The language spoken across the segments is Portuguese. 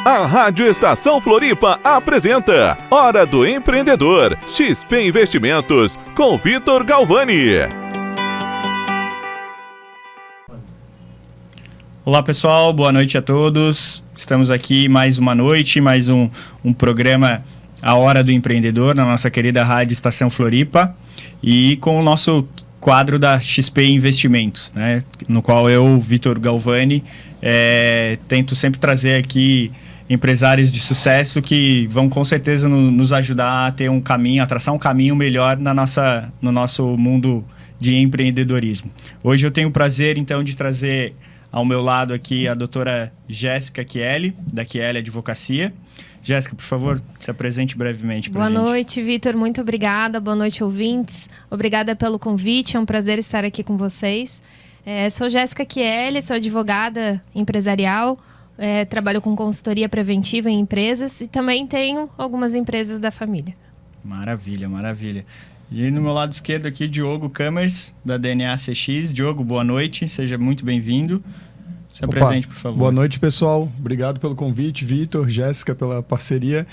A Rádio Estação Floripa apresenta Hora do Empreendedor, XP Investimentos, com Vitor Galvani. Olá pessoal, boa noite a todos. Estamos aqui mais uma noite, mais um programa A Hora do Empreendedor, na nossa querida Rádio Estação Floripa, e com o nosso quadro da XP Investimentos, né, no qual eu, Vitor Galvani, tento sempre trazer aqui empresários de sucesso que vão com certeza nos ajudar a ter um caminho, a traçar um caminho melhor no nosso mundo de empreendedorismo. Hoje eu tenho o prazer, então, de trazer ao meu lado aqui a doutora Jéssica Chieli, da Chieli Advocacia. Jéssica, por favor, se apresente brevemente para a gente. Boa noite, Vitor. Muito obrigada. Boa noite, ouvintes. Obrigada pelo convite. É um prazer estar aqui com vocês. Sou Jéssica Chieli, sou advogada empresarial. Trabalho com consultoria preventiva em empresas e também tenho algumas empresas da família. Maravilha, maravilha. E no meu lado esquerdo aqui, Diogo Camers, da DNA CX. Diogo, boa noite, seja muito bem-vindo. Se apresente, por favor. Boa noite, pessoal. Obrigado pelo convite, Vitor, Jéssica, pela parceria.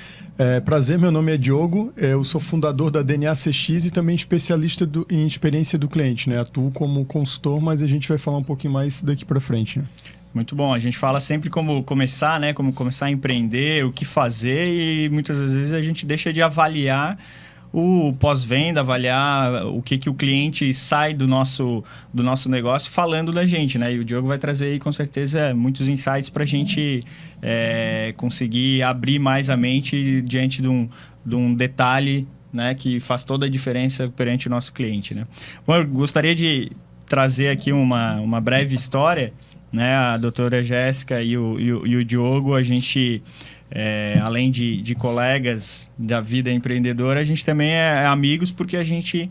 Prazer, meu nome é Diogo, eu sou fundador da DNA CX e também especialista em experiência do cliente, né? Atuo como consultor, mas a gente vai falar um pouquinho mais daqui para frente, né? Muito bom, a gente fala sempre como começar, né? Como começar a empreender, o que fazer, e muitas vezes a gente deixa de avaliar o pós-venda, avaliar o que o cliente sai do nosso negócio falando da gente, né? E o Diogo vai trazer aí com certeza muitos insights para a gente conseguir abrir mais a mente diante de um detalhe, né, que faz toda a diferença perante o nosso cliente, né? Bom, eu gostaria de trazer aqui uma breve história, né? A doutora Jéssica e o Diogo, a gente, além de colegas da vida empreendedora, a gente também é amigos porque a gente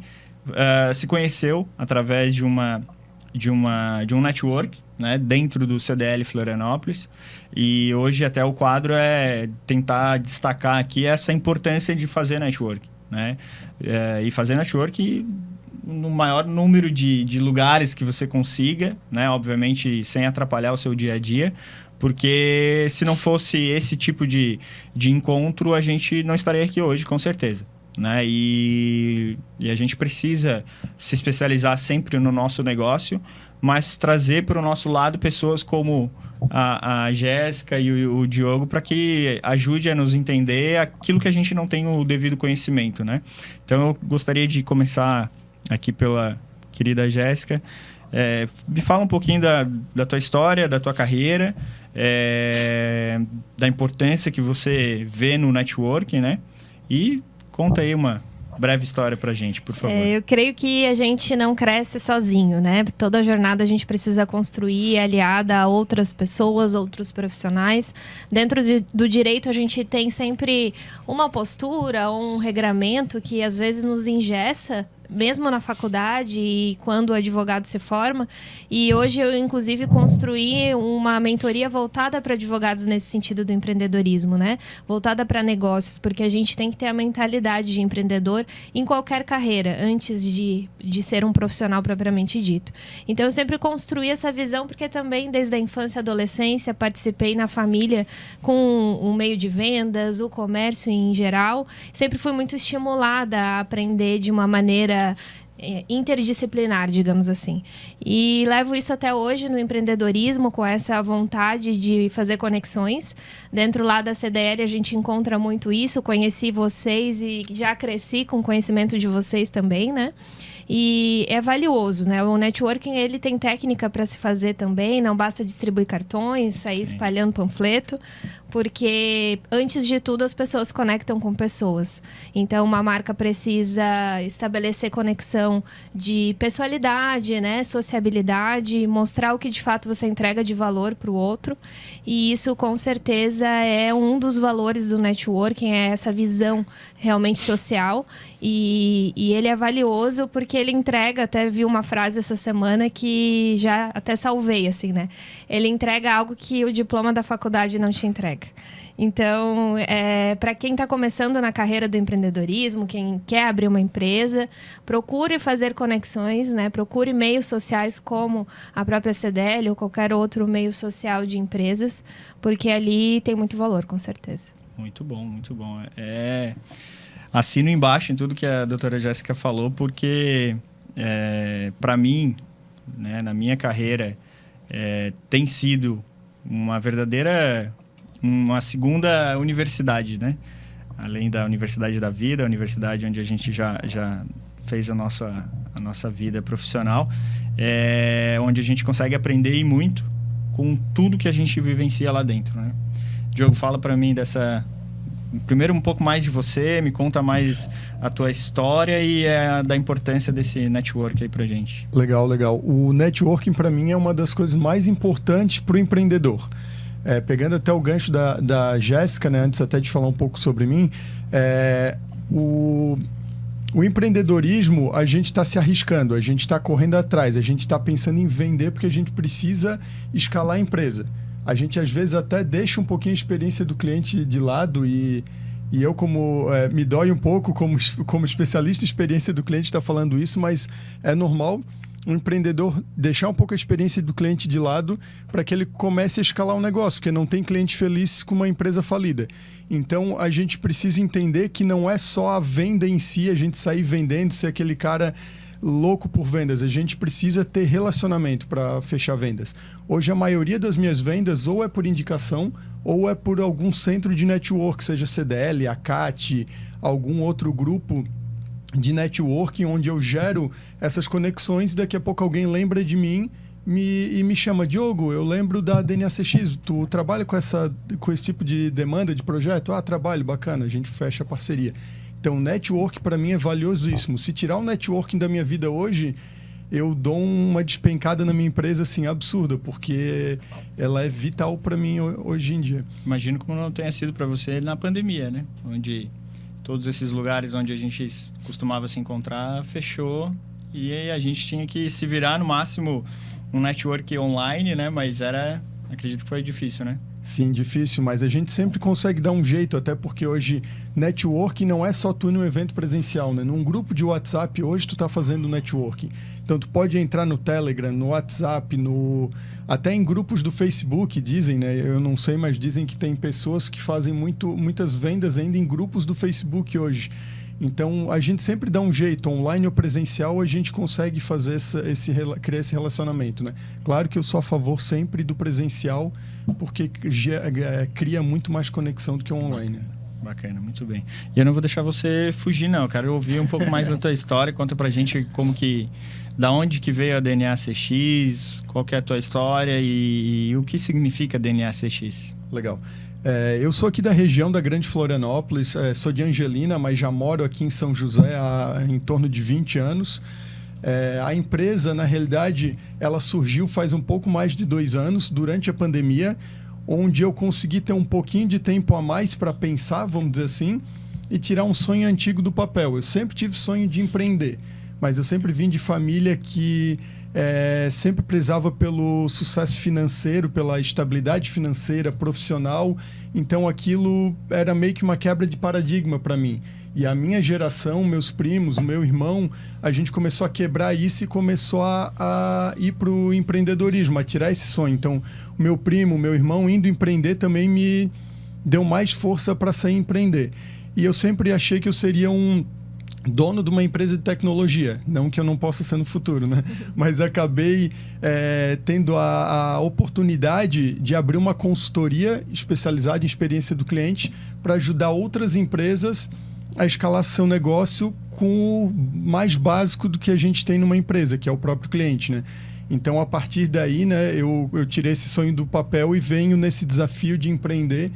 se conheceu através de um network, né, dentro do CDL Florianópolis, e hoje até o quadro é tentar destacar aqui essa importância de fazer network, né? E fazer network no maior número de lugares que você consiga, né? Obviamente sem atrapalhar o seu dia a dia, porque se não fosse esse tipo de encontro, a gente não estaria aqui hoje, com certeza, né? E a gente precisa se especializar sempre no nosso negócio, mas trazer para o nosso lado pessoas como a Jéssica e o Diogo para que ajude a nos entender aquilo que a gente não tem o devido conhecimento, né? Então eu gostaria de começar aqui pela querida Jéssica. Me fala um pouquinho da tua história, da tua carreira, da importância que você vê no networking, né? E conta aí uma breve história pra gente, por favor. Eu creio que a gente não cresce sozinho, né? Toda jornada a gente precisa construir aliada a outras pessoas, outros profissionais. Dentro do direito a gente tem sempre uma postura, um regramento que às vezes nos engessa, mesmo na faculdade e quando o advogado se forma. E hoje eu, inclusive, construí uma mentoria voltada para advogados nesse sentido do empreendedorismo, né? Voltada para negócios, porque a gente tem que ter a mentalidade de empreendedor em qualquer carreira, antes de ser um profissional propriamente dito. Então, eu sempre construí essa visão, porque também, desde a infância e adolescência, participei na família com o meio de vendas, o comércio em geral. Sempre fui muito estimulada a aprender de uma maneira interdisciplinar, digamos assim. E levo isso até hoje no empreendedorismo, com essa vontade de fazer conexões. Dentro lá da CDL a gente encontra muito isso. Conheci vocês e já cresci com o conhecimento de vocês também, né? E é valioso, né? O networking, ele tem técnica para se fazer também, não basta distribuir cartões, sair espalhando panfleto, porque antes de tudo as pessoas conectam com pessoas. Então uma marca precisa estabelecer conexão de pessoalidade, né? Sociabilidade, mostrar o que de fato você entrega de valor para o outro, e isso com certeza é um dos valores do networking, é essa visão realmente social, e ele é valioso porque ele entrega, até vi uma frase essa semana que já até salvei, assim, né? Ele entrega algo que o diploma da faculdade não te entrega. entrega. Então, para quem está começando na carreira do empreendedorismo, quem quer abrir uma empresa, procure fazer conexões, né? Procure meios sociais como a própria CDL ou qualquer outro meio social de empresas, porque ali tem muito valor, com certeza. Muito bom, muito bom. Assino embaixo em tudo que a doutora Jéssica falou, porque para mim, né, na minha carreira, tem sido uma segunda universidade, né? Além da Universidade da Vida, a universidade onde a gente já fez a nossa vida profissional, onde a gente consegue aprender e muito com tudo que a gente vivencia lá dentro, né? Diogo, fala para mim primeiro um pouco mais de você, me conta mais a tua história e da importância desse network aí pra gente. Legal. O networking para mim é uma das coisas mais importantes para o empreendedor. Pegando até o gancho da Jéssica, né, antes até de falar um pouco sobre mim, o empreendedorismo, a gente está se arriscando, a gente está correndo atrás, a gente está pensando em vender porque a gente precisa escalar a empresa. A gente, às vezes, até deixa um pouquinho a experiência do cliente de lado e eu, me dói um pouco como especialista em experiência do cliente estar falando isso, mas é normal um empreendedor deixar um pouco a experiência do cliente de lado para que ele comece a escalar um negócio, porque não tem cliente feliz com uma empresa falida. Então, a gente precisa entender que não é só a venda em si, a gente sair vendendo, ser aquele cara louco por vendas. A gente precisa ter relacionamento para fechar vendas. Hoje, a maioria das minhas vendas ou é por indicação ou é por algum centro de network, seja CDL, ACAT, algum outro grupo de networking onde eu gero essas conexões e daqui a pouco alguém lembra de mim e me chama: Diogo, eu lembro da DNACX, tu trabalha com esse tipo de demanda de projeto? Trabalho, bacana, a gente fecha a parceria. Então, o network para mim é valiosíssimo. Se tirar o networking da minha vida hoje, eu dou uma despencada na minha empresa assim absurda, porque ela é vital para mim hoje em dia. Imagino como não tenha sido para você na pandemia, né? Onde todos esses lugares onde a gente costumava se encontrar fechou e a gente tinha que se virar no máximo um network online, né? Mas acredito que foi difícil, né? Sim, difícil, mas a gente sempre consegue dar um jeito, até porque hoje networking não é só tu num evento presencial, né? Num grupo de WhatsApp, hoje tu tá fazendo networking. Então, tu pode entrar no Telegram, no WhatsApp, até em grupos do Facebook, dizem, né? Eu não sei, mas dizem que tem pessoas que fazem muitas vendas ainda em grupos do Facebook hoje. Então, a gente sempre dá um jeito, online ou presencial, a gente consegue fazer criar esse relacionamento, né? Claro que eu sou a favor sempre do presencial, porque cria muito mais conexão do que o online. Bacana, muito bem. E eu não vou deixar você fugir, não. Eu quero ouvir um pouco mais da tua história. Conta pra gente da onde que veio a DNACX, qual que é a tua história e o que significa DNACX. Legal. Eu sou aqui da região da Grande Florianópolis, sou de Angelina, mas já moro aqui em São José há em torno de 20 anos. A empresa, na realidade, ela surgiu faz um pouco mais de 2 anos, durante a pandemia, onde eu consegui ter um pouquinho de tempo a mais para pensar, vamos dizer assim, e tirar um sonho antigo do papel. Eu sempre tive sonho de empreender, mas eu sempre vim de família que sempre prezava pelo sucesso financeiro, pela estabilidade financeira, profissional. Então, aquilo era meio que uma quebra de paradigma para mim. E a minha geração, meus primos, o meu irmão, a gente começou a quebrar isso e começou a ir para o empreendedorismo, a tirar esse sonho. Então, o meu primo, o meu irmão indo empreender também me deu mais força para sair empreender. E eu sempre achei que eu seria um dono de uma empresa de tecnologia. Não que eu não possa ser no futuro, né? Mas acabei tendo a oportunidade de abrir uma consultoria especializada em experiência do cliente para ajudar outras empresas a escalar seu negócio com o mais básico do que a gente tem numa empresa, que é o próprio cliente, né? Então, a partir daí, né, eu tirei esse sonho do papel e venho nesse desafio de empreender,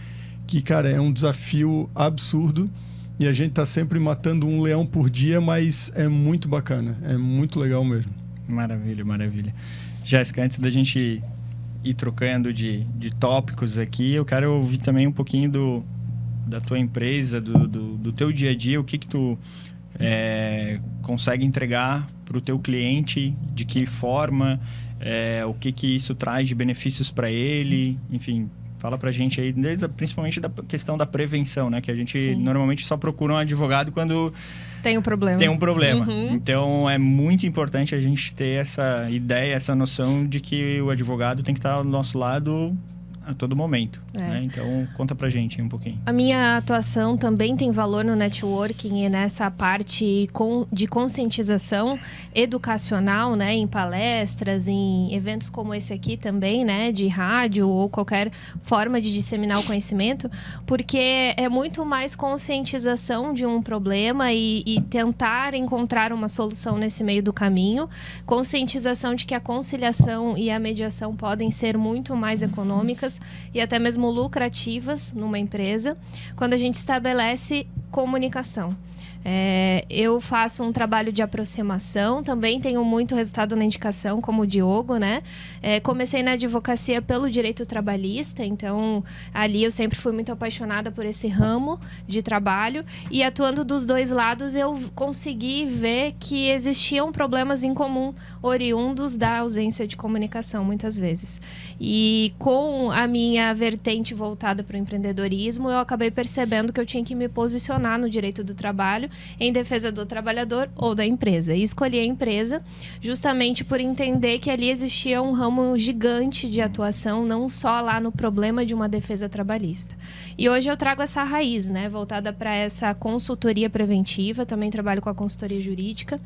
que, cara, é um desafio absurdo. E a gente tá sempre matando um leão por dia, mas é muito bacana. É muito legal mesmo. Maravilha, maravilha. Jéssica, antes da gente ir trocando de tópicos aqui, eu quero ouvir também um pouquinho da tua empresa, do teu dia a dia, o que tu consegue entregar para o teu cliente, de que forma, o que isso traz de benefícios para ele, enfim, Fala pra gente aí, principalmente da questão da prevenção, né? Que a gente Sim. normalmente só procura um advogado quando Tem um problema. tem um problema. Uhum. Então, é muito importante a gente ter essa ideia, essa noção de que o advogado tem que estar ao nosso lado a todo momento. Né? Então, conta pra gente um pouquinho. A minha atuação também tem valor no networking e nessa parte de conscientização educacional, né? Em palestras, em eventos como esse aqui também, né? De rádio ou qualquer forma de disseminar o conhecimento, porque é muito mais conscientização de um problema e tentar encontrar uma solução nesse meio do caminho. Conscientização de que a conciliação e a mediação podem ser muito mais econômicas e até mesmo lucrativas numa empresa, quando a gente estabelece comunicação. Eu faço um trabalho de aproximação, também tenho muito resultado na indicação, como o Diogo, né? Comecei na advocacia pelo direito trabalhista, então ali eu sempre fui muito apaixonada por esse ramo de trabalho e atuando dos dois lados eu consegui ver que existiam problemas em comum oriundos da ausência de comunicação muitas vezes. E com a minha vertente voltada para o empreendedorismo, eu acabei percebendo que eu tinha que me posicionar no direito do trabalho em defesa do trabalhador ou da empresa. E escolhi a empresa justamente por entender que ali existia um ramo gigante de atuação, não só lá no problema de uma defesa trabalhista. E hoje eu trago essa raiz, né, voltada para essa consultoria preventiva, também trabalho com a consultoria jurídica.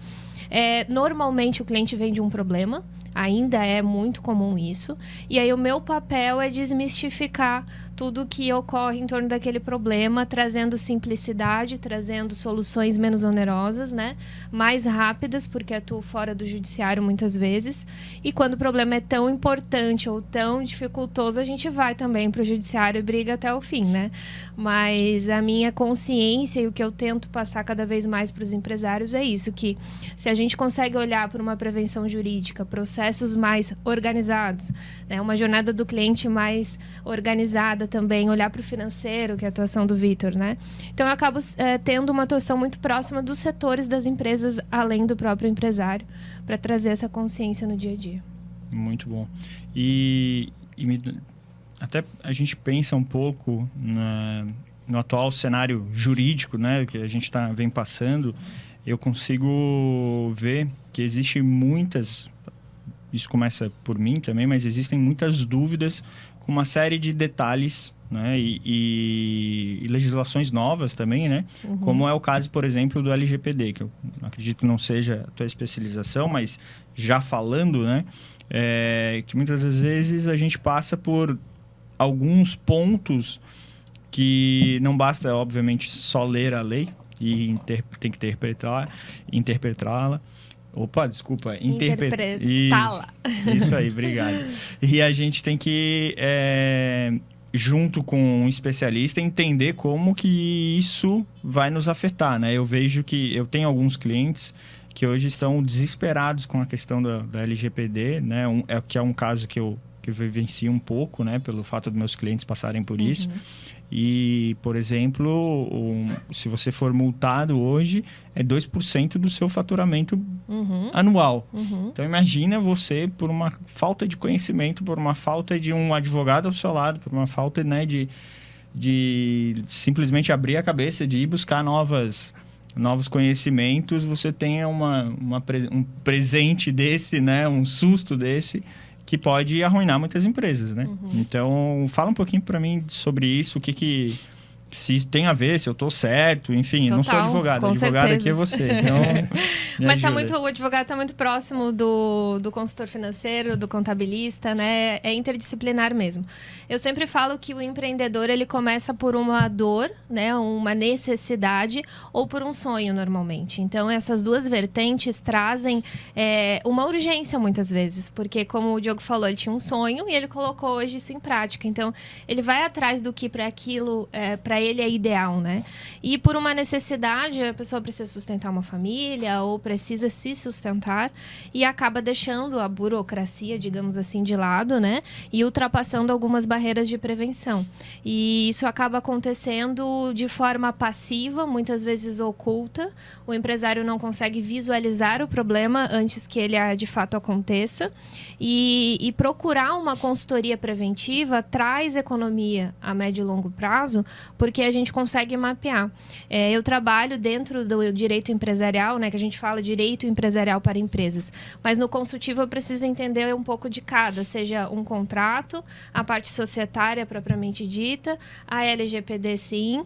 Normalmente o cliente vem de um problema, ainda é muito comum isso, e aí o meu papel é desmistificar tudo que ocorre em torno daquele problema, trazendo simplicidade, trazendo soluções menos onerosas, né? Mais rápidas, porque atuo fora do judiciário muitas vezes. E quando o problema é tão importante ou tão dificultoso, a gente vai também para o judiciário e briga até o fim, né? Mas a minha consciência e o que eu tento passar cada vez mais para os empresários é isso, que se a gente consegue olhar por uma prevenção jurídica, processos mais organizados, né? Uma jornada do cliente mais organizada também, olhar para o financeiro, que é a atuação do Vitor, né? Então eu acabo tendo uma atuação muito próxima dos setores das empresas, além do próprio empresário, para trazer essa consciência no dia a dia. Muito bom. Até a gente pensa um pouco no atual cenário jurídico, né, que a gente vem passando, eu consigo ver que existe muitas, isso começa por mim também, mas existem muitas dúvidas com uma série de detalhes, né, e legislações novas também, né, como é o caso, por exemplo, do LGPD, que eu acredito que não seja a tua especialização, mas já falando, né, que muitas das vezes a gente passa por alguns pontos que não basta, obviamente, só ler a lei e tem que interpretá-la. Opa, desculpa. Interpretá-la. Isso aí, obrigado. E a gente tem que, junto com um especialista, entender como que isso vai nos afetar, né? Eu vejo que eu tenho alguns clientes que hoje estão desesperados com a questão da LGPD, né? Que é um caso que eu vivencio um pouco, né? Pelo fato dos meus clientes passarem por isso. E, por exemplo, se você for multado hoje, é 2% do seu faturamento anual. Então, imagina você, por uma falta de conhecimento, por uma falta de um advogado ao seu lado, por uma falta, né, de simplesmente abrir a cabeça, de ir buscar novos conhecimentos, você tenha um presente desse, né, um susto desse, que pode arruinar muitas empresas, né? Então, fala um pouquinho para mim sobre isso, se isso tem a ver, se eu tô certo, enfim, Total, não sou advogado, advogado aqui é você, então Mas o advogado está muito próximo do consultor financeiro, do contabilista, né? É interdisciplinar mesmo. Eu sempre falo que o empreendedor, ele começa por uma dor, né? Uma necessidade ou por um sonho, normalmente. Então, essas duas vertentes trazem uma urgência, muitas vezes. Porque, como o Diogo falou, ele tinha um sonho e ele colocou hoje isso em prática. Então, ele vai atrás do que para aquilo, para ele é ideal, né? E por uma necessidade, a pessoa precisa sustentar uma família ou precisa se sustentar e acaba deixando a burocracia, digamos assim, de lado, né? E ultrapassando algumas barreiras de prevenção. E isso acaba acontecendo de forma passiva, muitas vezes oculta. O empresário não consegue visualizar o problema antes que ele de fato aconteça. E procurar uma consultoria preventiva traz economia a médio e longo prazo, porque a gente consegue mapear. Eu trabalho dentro do direito empresarial, né, que a gente fala direito empresarial para empresas, mas no consultivo eu preciso entender um pouco de cada, seja um contrato, a parte societária propriamente dita, a LGPD sim,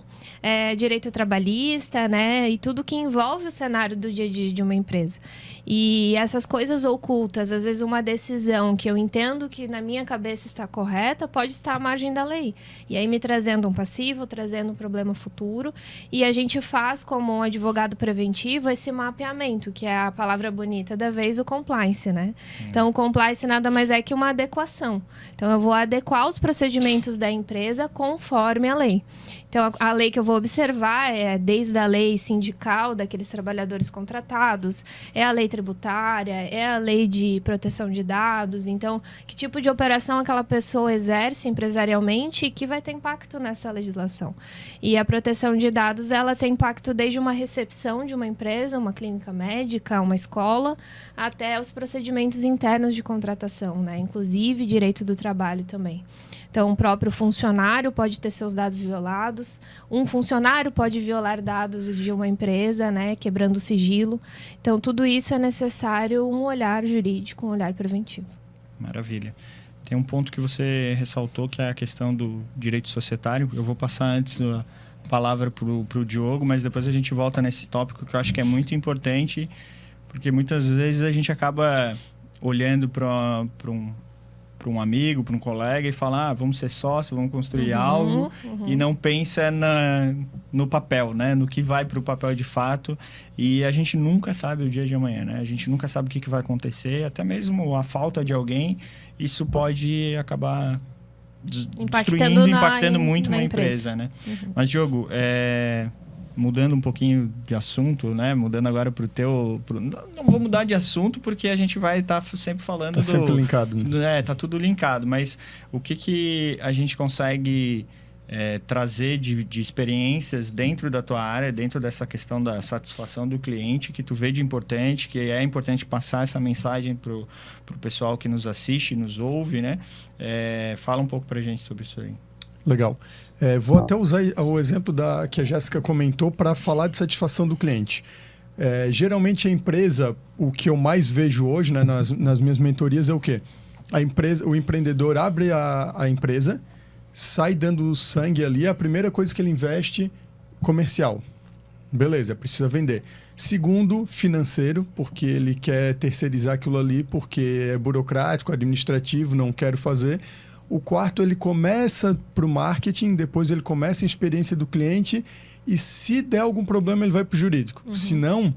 direito trabalhista, né, e tudo que envolve o cenário do dia a dia de uma empresa. E essas coisas ocultas, às vezes uma decisão que eu entendo que na minha cabeça está correta, pode estar à margem da lei. E aí me trazendo um passivo, trazendo um problema futuro. E a gente faz, como um advogado preventivo, esse mapeamento, que é a palavra bonita da vez, o compliance, né? Então, o compliance nada mais é que uma adequação. Então, eu vou adequar os procedimentos da empresa conforme a lei. Então, a lei que eu vou observar é desde a lei sindical daqueles trabalhadores contratados, é a lei tributária, é a lei de proteção de dados. Então, que tipo de operação aquela pessoa exerce empresarialmente e que vai ter impacto nessa legislação. E a proteção de dados, ela tem impacto desde uma recepção de uma empresa, uma clínica médica, uma escola, até os procedimentos internos de contratação, né? Inclusive direito do trabalho também. Então, o próprio funcionário pode ter seus dados violados. Um funcionário pode violar dados de uma empresa, né, quebrando o sigilo. Então, tudo isso é necessário um olhar jurídico, um olhar preventivo. Maravilha. Tem um ponto que você ressaltou, que é a questão do direito societário. Eu vou passar antes a palavra para o Diogo, mas depois a gente volta nesse tópico que eu acho que é muito importante, porque muitas vezes a gente acaba olhando para um amigo, para um colega e falar, vamos ser sócios, vamos construir algo, e não pensa no papel, né? No que vai para o papel de fato. E a gente nunca sabe o dia de amanhã, né? A gente nunca sabe o que vai acontecer, até mesmo a falta de alguém, isso pode acabar impactando muito uma empresa, né? Mas, Diogo, mudando um pouquinho de assunto, né? Mudando agora para o teu... Não vou mudar de assunto porque a gente vai estar sempre falando Tá sempre linkado. Né? Tá tudo linkado. Mas o que a gente consegue trazer de experiências dentro da tua área, dentro dessa questão da satisfação do cliente, que tu vê de importante, que é importante passar essa mensagem pro pessoal que nos assiste, nos ouve, né? Fala um pouco pra gente sobre isso aí. Legal. Vou até usar o exemplo que a Jéssica comentou para falar de satisfação do cliente. Geralmente a empresa, o que eu mais vejo hoje, né, nas minhas mentorias é o quê? O empreendedor abre a empresa, sai dando sangue ali, a primeira coisa que ele investe, comercial. Beleza, precisa vender. Segundo, financeiro, porque ele quer terceirizar aquilo ali, porque é burocrático, administrativo, não quero fazer. O quarto, ele começa para o marketing, depois ele começa a experiência do cliente e se der algum problema, ele vai para o jurídico. Se não,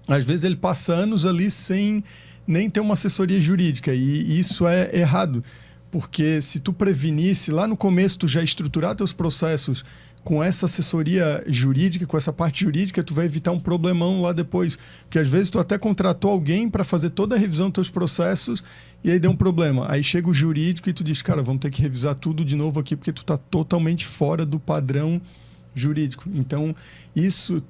às vezes ele passa anos ali sem nem ter uma assessoria jurídica e isso é errado, porque se tu prevenisse lá no começo, tu já estruturar teus processos com essa assessoria jurídica, com essa parte jurídica, tu vai evitar um problemão lá depois. Porque às vezes tu até contratou alguém para fazer toda a revisão dos teus processos e aí deu um problema. Aí chega o jurídico e tu diz, cara, vamos ter que revisar tudo de novo aqui porque tu tá totalmente fora do padrão jurídico. Então, isso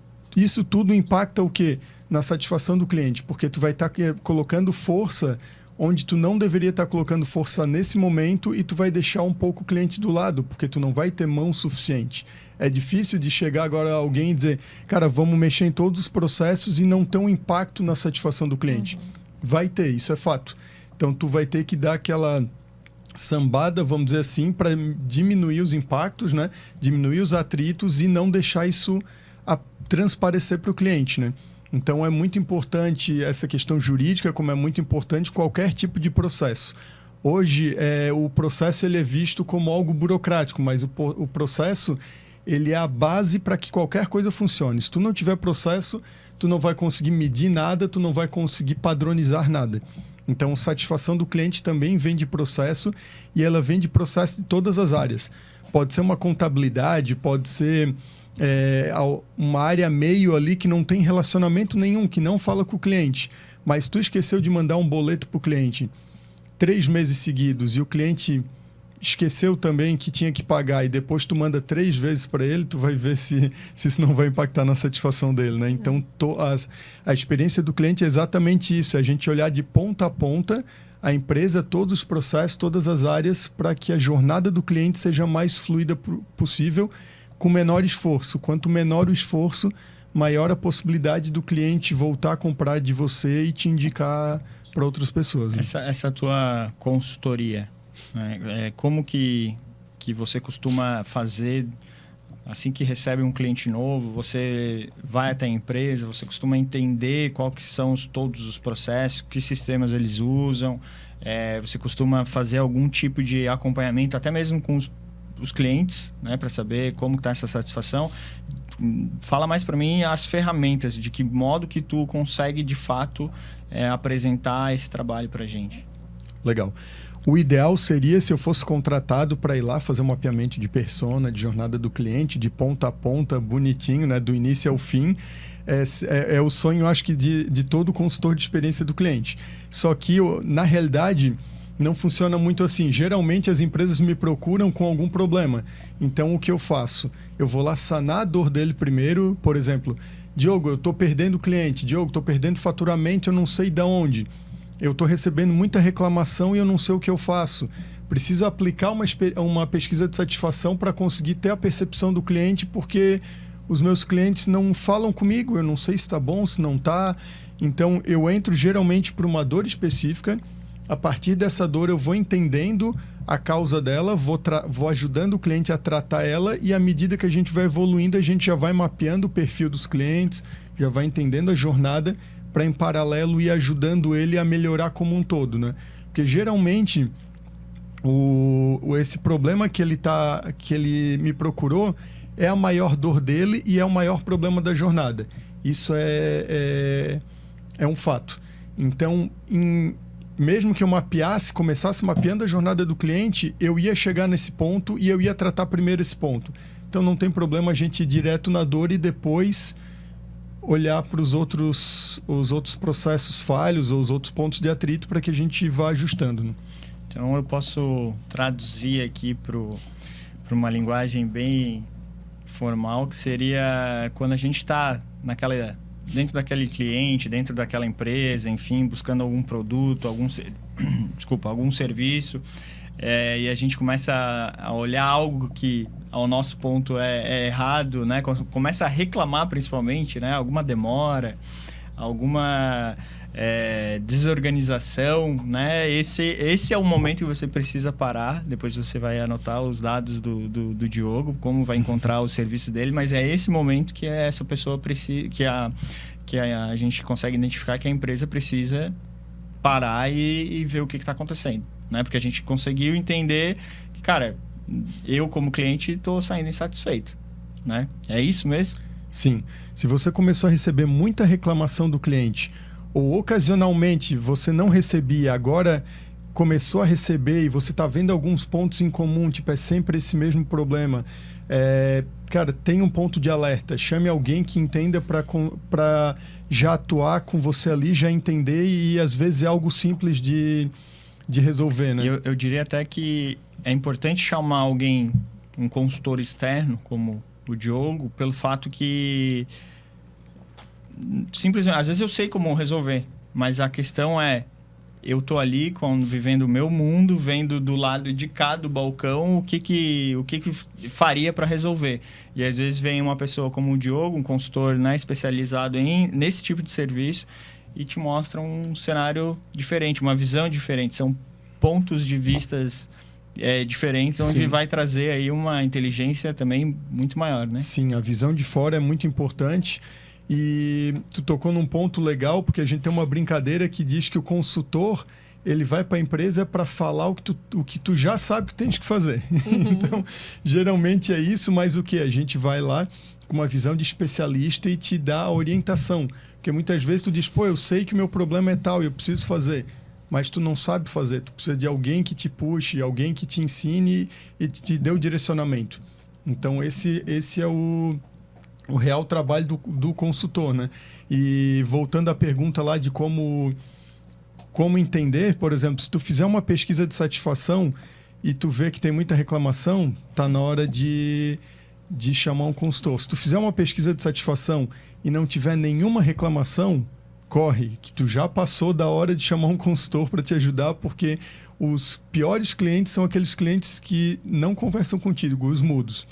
tudo impacta o quê? Na satisfação do cliente, porque tu vai estar colocando força onde tu não deveria estar colocando força nesse momento e tu vai deixar um pouco o cliente do lado, porque tu não vai ter mão suficiente. É difícil de chegar agora alguém e dizer, cara, vamos mexer em todos os processos e não ter um impacto na satisfação do cliente. Vai ter, isso é fato. Então, tu vai ter que dar aquela sambada, vamos dizer assim, para diminuir os impactos, né? Diminuir os atritos e não deixar isso transparecer para o cliente, né? Então, é muito importante essa questão jurídica, como é muito importante qualquer tipo de processo. Hoje, o processo ele é visto como algo burocrático, mas o processo ele é a base para que qualquer coisa funcione. Se tu não tiver processo, tu não vai conseguir medir nada, tu não vai conseguir padronizar nada. Então, satisfação do cliente também vem de processo e ela vem de processo de todas as áreas. Pode ser uma contabilidade, pode ser uma área meio ali que não tem relacionamento nenhum, que não fala com o cliente. Mas tu esqueceu de mandar um boleto para o cliente 3 meses seguidos e o cliente esqueceu também que tinha que pagar e depois tu manda 3 vezes para ele, tu vai ver se isso não vai impactar na satisfação dele, né? Então, a experiência do cliente é exatamente isso, é a gente olhar de ponta a ponta a empresa, todos os processos, todas as áreas, para que a jornada do cliente seja mais fluida possível, com menor esforço. Quanto menor o esforço, maior a possibilidade do cliente voltar a comprar de você e te indicar para outras pessoas. Né? Essa tua consultoria, né? Como que você costuma fazer assim que recebe um cliente novo? Você vai até a empresa, você costuma entender quais são todos os processos, que sistemas eles usam, você costuma fazer algum tipo de acompanhamento, até mesmo com os clientes, né, para saber como está essa satisfação. Fala mais para mim as ferramentas, de que modo que tu consegue de fato apresentar esse trabalho para a gente. Legal. O ideal seria se eu fosse contratado para ir lá fazer um mapeamento de persona, de jornada do cliente, de ponta a ponta, bonitinho, né, do início ao fim. É o sonho, acho que, de todo consultor de experiência do cliente. Só que, na realidade, não funciona muito assim. Geralmente, as empresas me procuram com algum problema. Então, o que eu faço? Eu vou lá sanar a dor dele primeiro. Por exemplo, Diogo, eu estou perdendo o cliente. Diogo, estou perdendo faturamento, eu não sei de onde. Eu estou recebendo muita reclamação e eu não sei o que eu faço. Preciso aplicar uma pesquisa de satisfação para conseguir ter a percepção do cliente, porque os meus clientes não falam comigo, eu não sei se está bom, se não está. Então, eu entro geralmente por uma dor específica. A partir dessa dor, eu vou entendendo a causa dela, vou ajudando o cliente a tratar ela, e à medida que a gente vai evoluindo, a gente já vai mapeando o perfil dos clientes, já vai entendendo a jornada, para em paralelo ir ajudando ele a melhorar como um todo, né? Porque geralmente esse problema que ele me procurou é a maior dor dele e é o maior problema da jornada. Isso é um fato. Então, mesmo que eu começasse mapeando a jornada do cliente, eu ia chegar nesse ponto e eu ia tratar primeiro esse ponto. Então não tem problema a gente ir direto na dor e depois olhar para os outros processos falhos ou os outros pontos de atrito para que a gente vá ajustando. Né? Então eu posso traduzir aqui para uma linguagem bem formal, que seria quando a gente está dentro daquele cliente, dentro daquela empresa, enfim, buscando algum produto, algum serviço, e a gente começa a olhar algo que ao nosso ponto é errado, né? Começa a reclamar principalmente, né? Alguma demora, alguma desorganização, né? Esse é o momento que você precisa parar. Depois você vai anotar os dados do Diogo, como vai encontrar o serviço dele, mas é esse momento que essa pessoa precisa, que a gente consegue identificar que a empresa precisa parar e ver o que está acontecendo, né? Porque a gente conseguiu entender que, cara, eu como cliente estou saindo insatisfeito, né? É isso mesmo? Sim. Se você começou a receber muita reclamação do cliente, ou ocasionalmente você não recebia, agora começou a receber e você está vendo alguns pontos em comum, tipo, é sempre esse mesmo problema, cara, tem um ponto de alerta, chame alguém que entenda para já atuar com você ali, já entender, e às vezes é algo simples de resolver, né? Eu diria até que é importante chamar alguém, um consultor externo, como o Diogo, pelo fato que simplesmente, às vezes eu sei como resolver, mas a questão é, eu tô ali vivendo o meu mundo, vendo do lado de cá do balcão o que faria para resolver. E às vezes vem uma pessoa como o Diogo, um consultor, né, especializado nesse tipo de serviço, e te mostra um cenário diferente, uma visão diferente. São pontos de vistas diferentes, onde Sim. vai trazer aí uma inteligência também muito maior, né? Sim, a visão de fora é muito importante. E tu tocou num ponto legal, porque a gente tem uma brincadeira que diz que o consultor, ele vai para a empresa para falar o que tu já sabe que tens que fazer. Uhum. Então, geralmente é isso, mas o que? A gente vai lá com uma visão de especialista e te dá a orientação. Porque muitas vezes tu diz, pô, eu sei que o meu problema é tal e eu preciso fazer. mas tu não sabe fazer. Tu precisa de alguém que te puxe, alguém que te ensine e te dê o direcionamento. Então, esse é o real trabalho do consultor, né? E voltando à pergunta lá de como entender, por exemplo, se tu fizer uma pesquisa de satisfação e tu vê que tem muita reclamação, tá na hora de chamar um consultor. Se tu fizer uma pesquisa de satisfação e não tiver nenhuma reclamação, corre, que tu já passou da hora de chamar um consultor para te ajudar, porque os piores clientes são aqueles clientes que não conversam contigo, os mudos.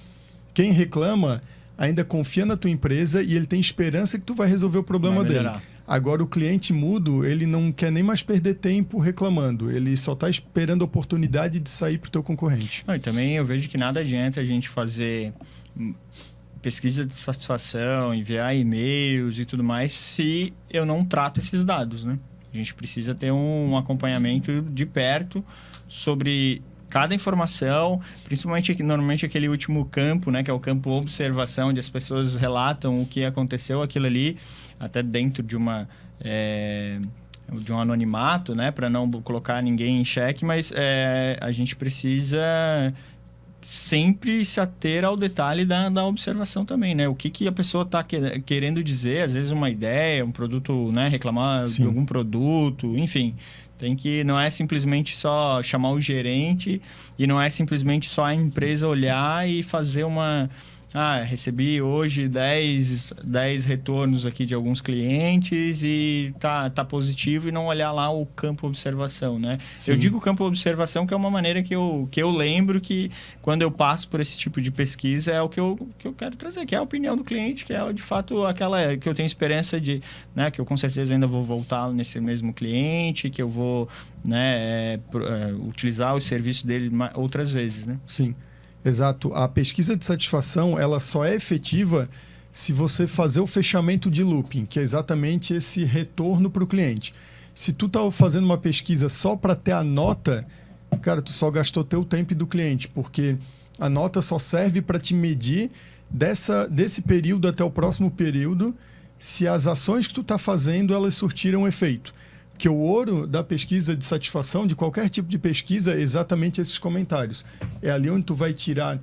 Quem reclama ainda confia na tua empresa e ele tem esperança que tu vai resolver o problema dele. Agora, o cliente mudo, ele não quer nem mais perder tempo reclamando. Ele só está esperando a oportunidade de sair para o teu concorrente. E também eu vejo que nada adianta a gente fazer pesquisa de satisfação, enviar e-mails e tudo mais, se eu não trato esses dados, né? A gente precisa ter um acompanhamento de perto sobre cada informação, principalmente normalmente aquele último campo, né, que é o campo observação, onde as pessoas relatam o que aconteceu, aquilo ali, até dentro de um anonimato, né, para não colocar ninguém em xeque, mas a gente precisa sempre se ater ao detalhe da observação também, né? O que a pessoa está querendo dizer, às vezes uma ideia, um produto, né, reclamar de algum produto, enfim. Não é simplesmente só chamar o gerente e não é simplesmente só a empresa olhar e fazer recebi hoje 10 retornos aqui de alguns clientes e tá positivo, e não olhar lá o campo observação, né? Sim. Eu digo campo observação que é uma maneira que eu lembro que quando eu passo por esse tipo de pesquisa é o que eu quero trazer, que é a opinião do cliente, que é de fato aquela que eu tenho esperança de, né, que eu com certeza ainda vou voltar nesse mesmo cliente, que eu vou, né, utilizar o serviço dele outras vezes, né? Sim. Exato. A pesquisa de satisfação, ela só é efetiva se você fazer o fechamento de looping, que é exatamente esse retorno para o cliente. Se tu tá fazendo uma pesquisa só para ter a nota, cara, tu só gastou teu tempo e do cliente, porque a nota só serve para te medir desse período até o próximo período, se as ações que tu tá fazendo, elas surtiram efeito. Porque o ouro da pesquisa de satisfação, de qualquer tipo de pesquisa, é exatamente esses comentários. É ali onde tu vai tirar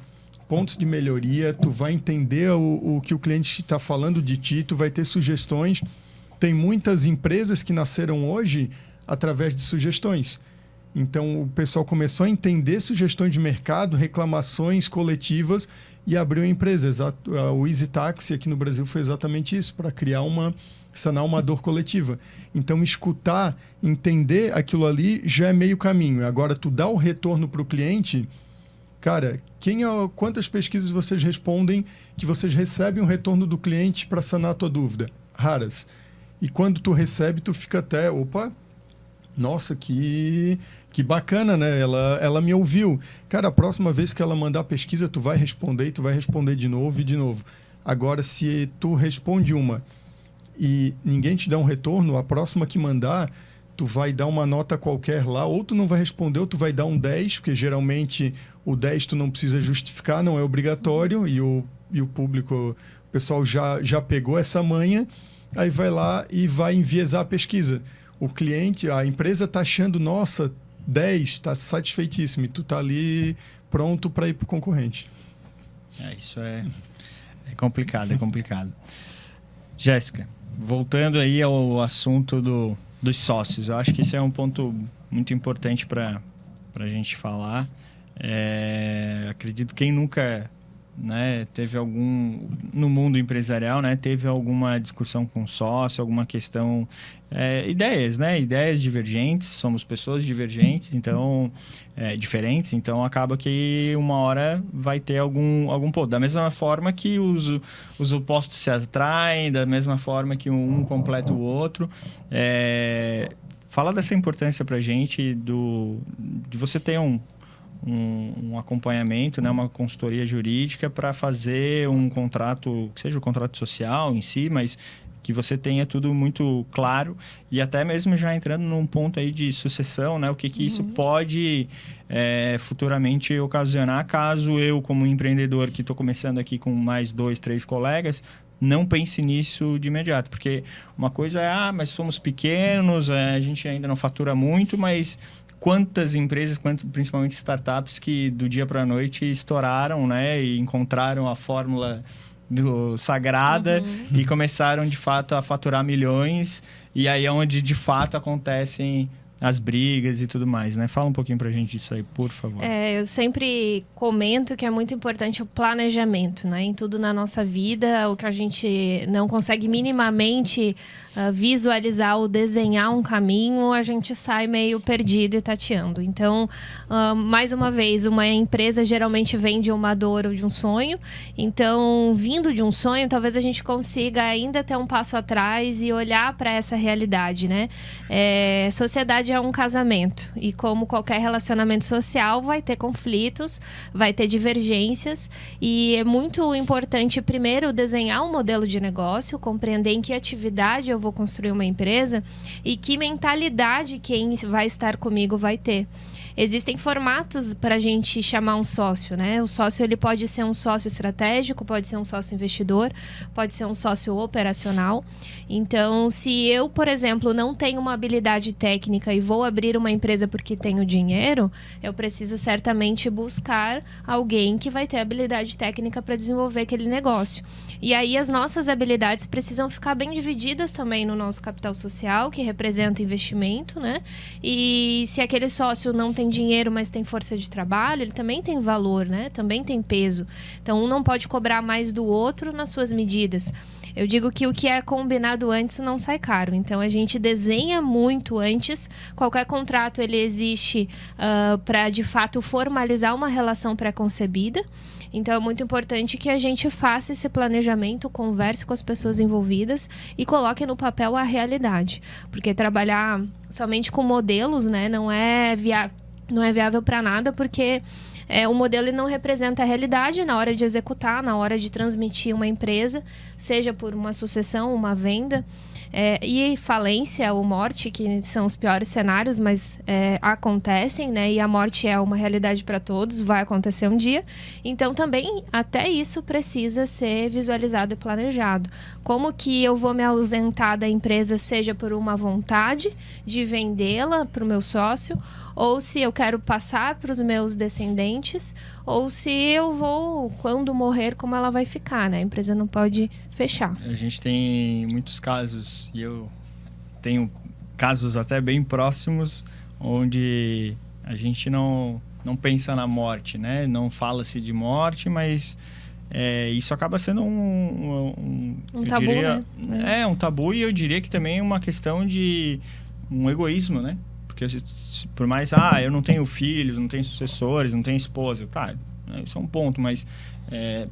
pontos de melhoria, tu vai entender o que o cliente está falando de ti, tu vai ter sugestões. Tem muitas empresas que nasceram hoje através de sugestões. Então, o pessoal começou a entender sugestões de mercado, reclamações coletivas e abriu a empresa. O Easy Taxi aqui no Brasil foi exatamente isso, para sanar uma dor coletiva. Então, escutar, entender aquilo ali já é meio caminho. Agora, tu dá o retorno para o cliente, cara, quantas pesquisas vocês respondem que vocês recebem um retorno do cliente para sanar a tua dúvida? Raras. E quando tu recebe, tu fica até, nossa, que bacana, né? Ela me ouviu. Cara, a próxima vez que ela mandar a pesquisa, tu vai responder e tu vai responder de novo e de novo. Agora, se tu responde uma e ninguém te dá um retorno, a próxima que mandar, tu vai dar uma nota qualquer lá, ou tu não vai responder, ou tu vai dar um 10, porque geralmente o 10 tu não precisa justificar, não é obrigatório, e o público, o pessoal já pegou essa manha, aí vai lá e vai enviesar a pesquisa. O cliente, a empresa está achando, nossa, 10, está satisfeitíssimo, e tu está ali pronto para ir para o concorrente. Isso é complicado, é complicado. Jéssica, voltando aí ao assunto dos sócios, eu acho que esse é um ponto muito importante para a gente falar. Acredito que quem nunca, né, teve no mundo empresarial, né, teve alguma discussão com sócio, alguma questão, ideias, né, ideias divergentes, somos pessoas divergentes, então diferentes, então acaba que uma hora vai ter algum ponto. Da mesma forma que os opostos se atraem, da mesma forma que um completa o outro. Fala dessa importância para a gente de você ter um acompanhamento, né, uma consultoria jurídica para fazer um contrato, que seja o contrato social em si, mas que você tenha tudo muito claro e até mesmo já entrando num ponto aí de sucessão, né? O que isso pode futuramente ocasionar caso eu, como empreendedor que estou começando aqui com mais 2, 3 colegas, não pense nisso de imediato. Porque uma coisa é, mas somos pequenos, a gente ainda não fatura muito, mas quantas empresas, principalmente startups, que do dia para a noite estouraram, né? E encontraram a fórmula sagrada e começaram de fato a faturar milhões, e aí é onde de fato acontecem as brigas e tudo mais, né? Fala um pouquinho pra gente disso aí, por favor. Eu sempre comento que é muito importante o planejamento, né? Em tudo na nossa vida, o que a gente não consegue minimamente visualizar ou desenhar um caminho, a gente sai meio perdido e tateando. Então, mais uma vez, uma empresa geralmente vem de uma dor ou de um sonho. Então, vindo de um sonho, talvez a gente consiga ainda ter um passo atrás e olhar para essa realidade, né? Sociedade é um casamento, e como qualquer relacionamento social, vai ter conflitos, vai ter divergências, e é muito importante primeiro desenhar um modelo de negócio, compreender em que atividade eu vou construir uma empresa e que mentalidade quem vai estar comigo vai ter. Existem formatos para a gente chamar um sócio, né? O sócio, ele pode ser um sócio estratégico, pode ser um sócio investidor, pode ser um sócio operacional. Então, se eu, por exemplo, não tenho uma habilidade técnica e vou abrir uma empresa porque tenho dinheiro, eu preciso certamente buscar alguém que vai ter habilidade técnica para desenvolver aquele negócio. E aí as nossas habilidades precisam ficar bem divididas também no nosso capital social, que representa investimento, né? E se aquele sócio não tem dinheiro, mas tem força de trabalho, ele também tem valor, né? Também tem peso. Então, um não pode cobrar mais do outro nas suas medidas. Eu digo que o que é combinado antes não sai caro. Então, a gente desenha muito antes. Qualquer contrato, ele existe para, de fato, formalizar uma relação pré-concebida. Então, é muito importante que a gente faça esse planejamento, converse com as pessoas envolvidas e coloque no papel a realidade. Porque trabalhar somente com modelos, né, não é viável para nada, porque o modelo ele não representa a realidade na hora de executar, na hora de transmitir uma empresa, seja por uma sucessão, uma venda, e falência ou morte, que são os piores cenários, mas acontecem, né? E a morte é uma realidade para todos, vai acontecer um dia. Então, também, até isso precisa ser visualizado e planejado. Como que eu vou me ausentar da empresa, seja por uma vontade de vendê-la para o meu sócio, ou se eu quero passar para os meus descendentes, ou se eu vou, quando morrer, como ela vai ficar, né? A empresa não pode fechar. A gente tem muitos casos, e eu tenho casos até bem próximos, onde a gente não pensa na morte, né? Não fala-se de morte, mas isso acaba sendo um tabu, diria, né? Um tabu, e eu diria que também é uma questão de um egoísmo, né? Porque por mais, eu não tenho filhos, não tenho sucessores, não tenho esposa, tá, isso é um ponto, mas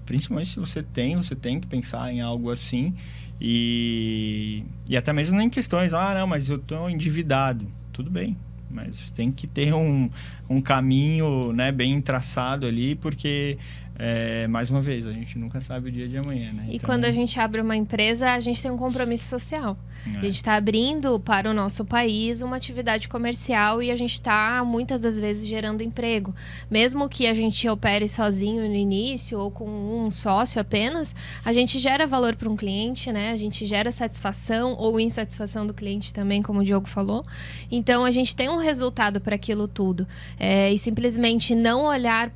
principalmente se você tem que pensar em algo assim, e até mesmo em questões, não, mas eu estou endividado, tudo bem, mas tem que ter um caminho, né, bem traçado ali, porque mais uma vez, a gente nunca sabe o dia de amanhã, né? E então, quando a gente abre uma empresa, a gente tem um compromisso social. A gente está abrindo para o nosso país uma atividade comercial e a gente está, muitas das vezes, gerando emprego. Mesmo que a gente opere sozinho no início ou com um sócio apenas, a gente gera valor para um cliente, né? A gente gera satisfação ou insatisfação do cliente também, como o Diogo falou. Então, a gente tem um resultado para aquilo tudo. E simplesmente não olhar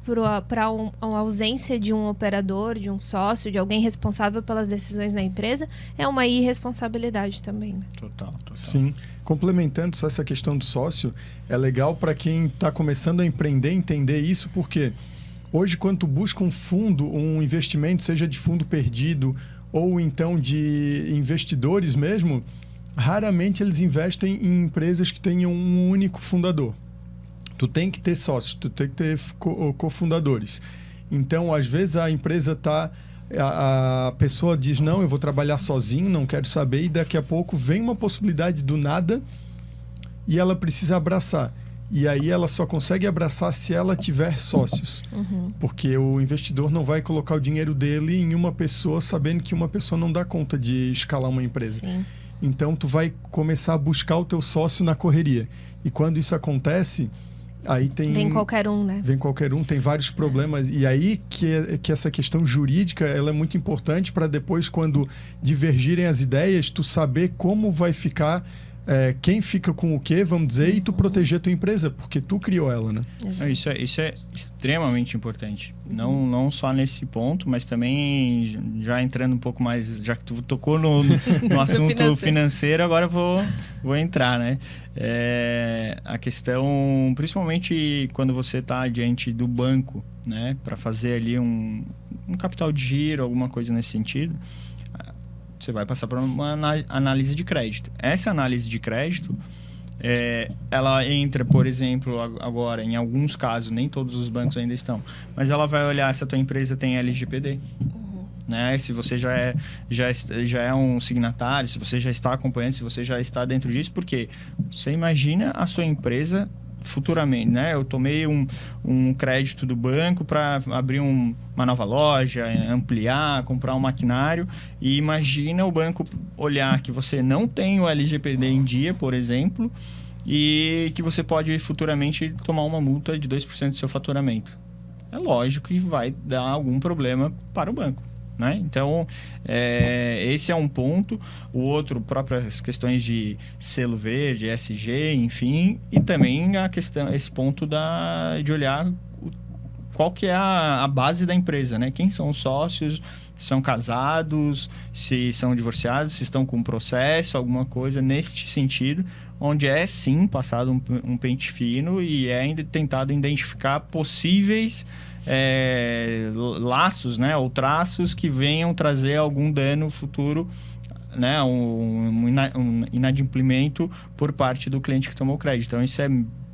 para uma ausência de um operador, de um sócio, de alguém responsável pelas decisões na empresa, é uma irresponsabilidade também. Né? Total. Sim. Complementando só essa questão do sócio, é legal para quem está começando a empreender entender isso, porque hoje, quando tu busca um fundo, um investimento, seja de fundo perdido ou então de investidores mesmo, raramente eles investem em empresas que tenham um único fundador. Tu tem que ter sócios, tu tem que ter cofundadores. Então, às vezes, a empresa a pessoa diz, não, eu vou trabalhar sozinho, não quero saber, e daqui a pouco vem uma possibilidade do nada e ela precisa abraçar. E aí ela só consegue abraçar se ela tiver sócios. Porque o investidor não vai colocar o dinheiro dele em uma pessoa sabendo que uma pessoa não dá conta de escalar uma empresa. Sim. Então, tu vai começar a buscar o teu sócio na correria. E quando isso acontece, aí tem... Vem qualquer um, né? Vem qualquer um, tem vários problemas. E aí que essa questão jurídica ela é muito importante para depois, quando divergirem as ideias, tu saber como vai ficar... quem fica com o quê, vamos dizer, e tu proteger a tua empresa, porque tu criou ela, né? Isso é extremamente importante. Não só nesse ponto, mas também já entrando um pouco mais, já que tu tocou no assunto financeiro, agora vou entrar, né? A questão, principalmente quando você está diante do banco, né? Para fazer ali um capital de giro, alguma coisa nesse sentido, você vai passar por uma análise de crédito. Essa análise de crédito, ela entra, por exemplo, agora, em alguns casos, nem todos os bancos ainda estão, mas ela vai olhar se a tua empresa tem LGPD. Né? Se você já é um signatário, se você já está acompanhando, se você já está dentro disso, porque você imagina a sua empresa futuramente, né? Eu tomei um crédito do banco para abrir uma nova loja, ampliar, comprar um maquinário, e imagina o banco olhar que você não tem o LGPD em dia, por exemplo, e que você pode futuramente tomar uma multa de 2% do seu faturamento. É lógico que vai dar algum problema para o banco. Né? Então, esse é um ponto. O outro, próprias questões de selo verde, ESG, enfim, e também a questão, esse ponto de olhar qual que é a base da empresa, né? Quem são os sócios, se são casados, se são divorciados, se estão com processo, alguma coisa neste sentido, onde sim passado um pente fino e é ainda tentado identificar possíveis laços, né, ou traços que venham trazer algum dano futuro, né, um inadimplemento por parte do cliente que tomou o crédito. Então, isso é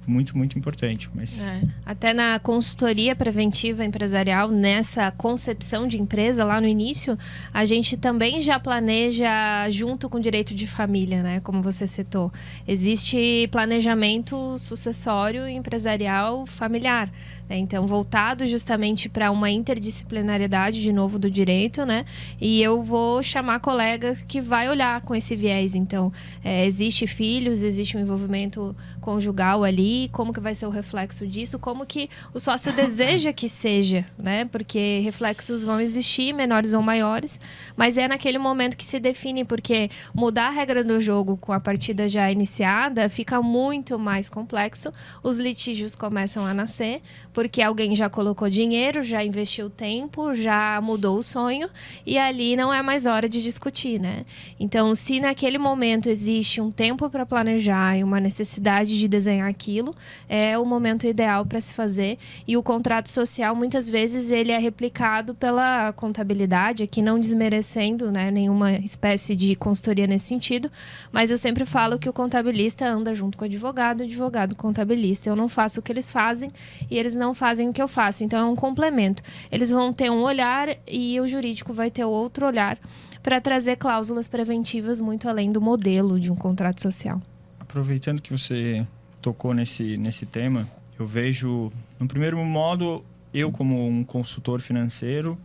muito, muito importante. Mas... Até na consultoria preventiva empresarial, nessa concepção de empresa, lá no início, a gente também já planeja junto com o direito de família, né? Como você citou. Existe planejamento sucessório empresarial familiar. Então, voltado justamente para uma interdisciplinariedade, de novo, do direito, né? E eu vou chamar colegas que vai olhar com esse viés. Então, existe filhos, existe um envolvimento conjugal ali, como que vai ser o reflexo disso, como que o sócio deseja que seja, né? Porque reflexos vão existir, menores ou maiores, mas é naquele momento que se define, porque mudar a regra do jogo com a partida já iniciada fica muito mais complexo, os litígios começam a nascer, porque alguém já colocou dinheiro, já investiu tempo, já mudou o sonho, e ali não é mais hora de discutir, né? Então, se naquele momento existe um tempo para planejar e uma necessidade de desenhar aquilo, é o momento ideal para se fazer. E o contrato social, muitas vezes, ele é replicado pela contabilidade, aqui não desmerecendo, né, nenhuma espécie de consultoria nesse sentido, mas eu sempre falo que o contabilista anda junto com o advogado contabilista. Eu não faço o que eles fazem e eles não fazem o que eu faço. Então, é um complemento. Eles vão ter um olhar e o jurídico vai ter outro olhar para trazer cláusulas preventivas muito além do modelo de um contrato social. Aproveitando que você tocou nesse tema, eu vejo, no primeiro modo, eu como um consultor financeiro,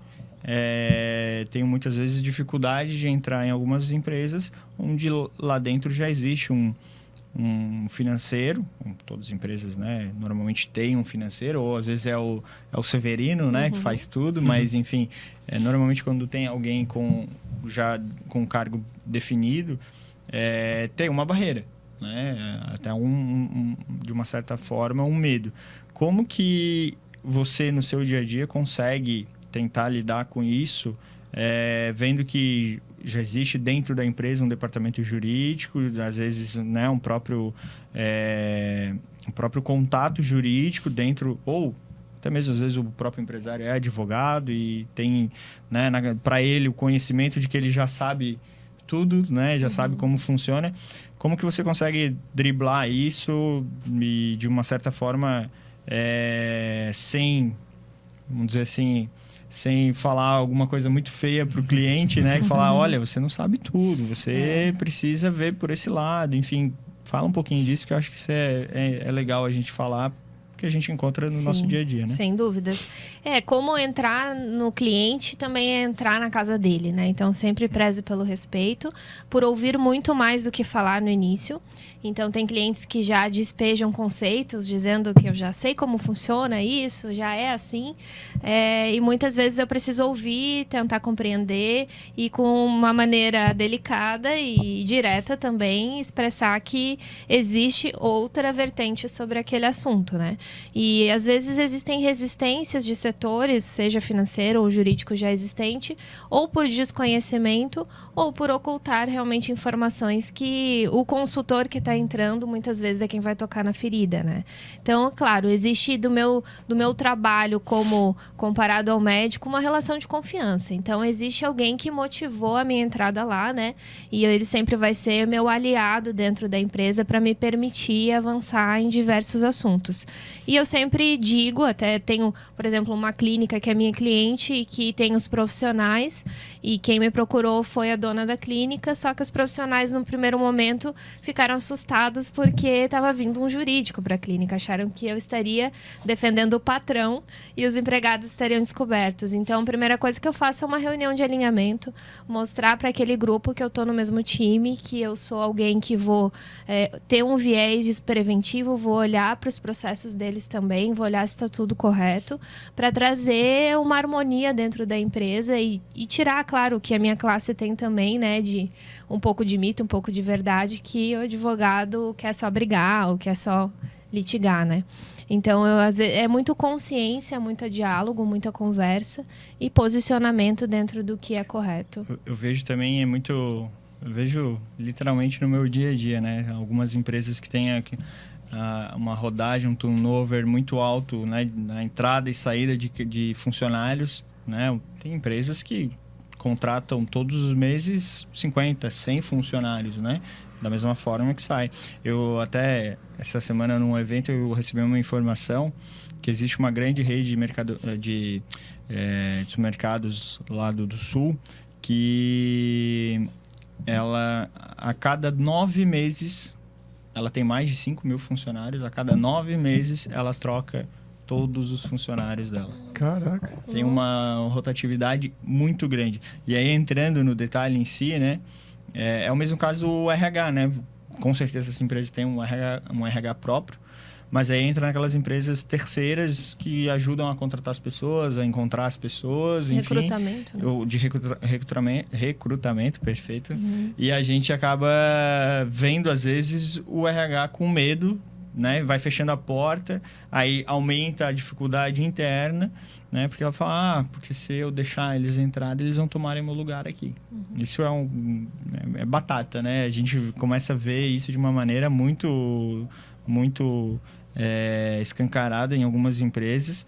tenho muitas vezes dificuldade de entrar em algumas empresas onde lá dentro já existe um financeiro, todas as empresas, né, normalmente tem um financeiro, ou às vezes é o Severino, né, que faz tudo, mas enfim, normalmente quando tem alguém já com cargo definido, tem uma barreira, né, até de uma certa forma um medo. Como que você no seu dia a dia consegue tentar lidar com isso, vendo que já existe dentro da empresa um departamento jurídico, às vezes, né, um próprio contato jurídico dentro, ou até mesmo às vezes o próprio empresário é advogado e tem, né, para ele o conhecimento de que ele já sabe tudo, né, já sabe como funciona. Como que você consegue driblar isso e, de uma certa forma, sem, vamos dizer assim, sem falar alguma coisa muito feia para o cliente, né? Que falar, olha, você não sabe tudo, você precisa ver por esse lado. Enfim, Fala um pouquinho disso, que eu acho que isso é legal a gente falar, que a gente encontra no nosso dia a dia, né? Sem dúvidas. Como entrar no cliente também é entrar na casa dele, né? Então, sempre prezo pelo respeito, por ouvir muito mais do que falar no início. Então, tem clientes que já despejam conceitos, dizendo que eu já sei como funciona isso, já é assim. E muitas vezes eu preciso ouvir, tentar compreender e, com uma maneira delicada e direta também, expressar que existe outra vertente sobre aquele assunto, né? E, às vezes, existem resistências de setores, seja financeiro ou jurídico já existente, ou por desconhecimento, ou por ocultar realmente informações que o consultor que está entrando, muitas vezes é quem vai tocar na ferida, né? Então, claro, existe do meu trabalho como comparado ao médico uma relação de confiança. Então, existe alguém que motivou a minha entrada lá, né? E ele sempre vai ser meu aliado dentro da empresa para me permitir avançar em diversos assuntos. E eu sempre digo, até tenho, por exemplo, uma clínica que é minha cliente e que tem os profissionais, e quem me procurou foi a dona da clínica, só que os profissionais no primeiro momento ficaram assustados porque estava vindo um jurídico para a clínica, acharam que eu estaria defendendo o patrão e os empregados estariam descobertos. Então, a primeira coisa que eu faço é uma reunião de alinhamento, mostrar para aquele grupo que eu estou no mesmo time, que eu sou alguém que vou ter um viés preventivo, vou olhar para os processos deles também, vou olhar se está tudo correto, para trazer uma harmonia dentro da empresa e tirar, claro, que a minha classe tem também, né, de um pouco de mito, um pouco de verdade, que o advogado quer só brigar ou quer só litigar, né? Então, às vezes, é muito consciência, muito diálogo, muita conversa e posicionamento dentro do que é correto. Eu vejo também, eu vejo literalmente no meu dia a dia, né? Algumas empresas que têm uma rodagem, um turnover muito alto, né, na entrada e saída de funcionários, né? Tem empresas que contratam todos os meses 50, 100 funcionários, né? Da mesma forma que sai. Eu até, essa semana, num evento, eu recebi uma informação que existe uma grande rede de supermercados lá do Sul, que ela, a cada 9 meses, ela tem mais de 5 mil funcionários, a cada 9 meses ela troca todos os funcionários dela. Caraca. Tem uma rotatividade muito grande. E aí, entrando no detalhe em si, né? É o mesmo caso do RH, né? Com certeza essa empresa tem um RH próprio, mas aí entra naquelas empresas terceiras que ajudam a contratar as pessoas, a encontrar as pessoas, enfim. Recrutamento. Né? De recrutamento, perfeito. Uhum. E a gente acaba vendo, às vezes, o RH com medo, né? Vai fechando a porta, aí aumenta a dificuldade interna, né? Porque ela fala, porque se eu deixar eles entrarem, eles vão tomarem meu lugar aqui. Uhum. Isso é batata, né? A gente começa a ver isso de uma maneira muito escancarada em algumas empresas.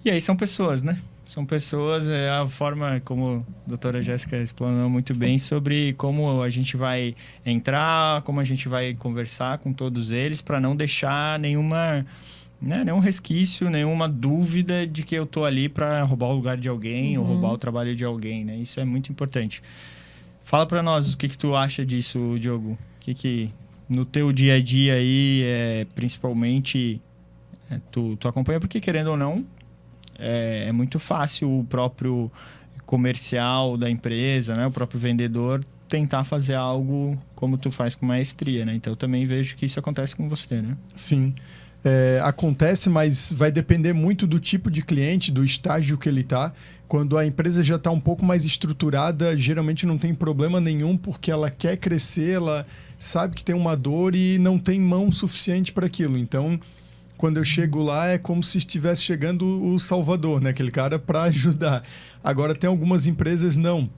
E aí são pessoas, né? São pessoas, a forma como a doutora Jéssica explanou muito bem sobre como a gente vai entrar, como a gente vai conversar com todos eles para não deixar nenhum resquício, nenhuma dúvida de que eu estou ali para roubar o lugar de alguém ou roubar o trabalho de alguém, né? Isso é muito importante. Fala para nós o que tu acha disso, Diogo. O que no teu dia a dia aí, principalmente, tu acompanha, porque querendo ou não, é muito fácil o próprio comercial da empresa, né? O próprio vendedor tentar fazer algo como tu faz com maestria, né? Então eu também vejo que isso acontece com você, né? Sim. Acontece, mas vai depender muito do tipo de cliente, do estágio que ele está. Quando a empresa já está um pouco mais estruturada, geralmente não tem problema nenhum, porque ela quer crescer, ela sabe que tem uma dor e não tem mão suficiente para aquilo. Então, quando eu chego lá, é como se estivesse chegando o Salvador, né? Aquele cara para ajudar. Agora, tem algumas empresas, não.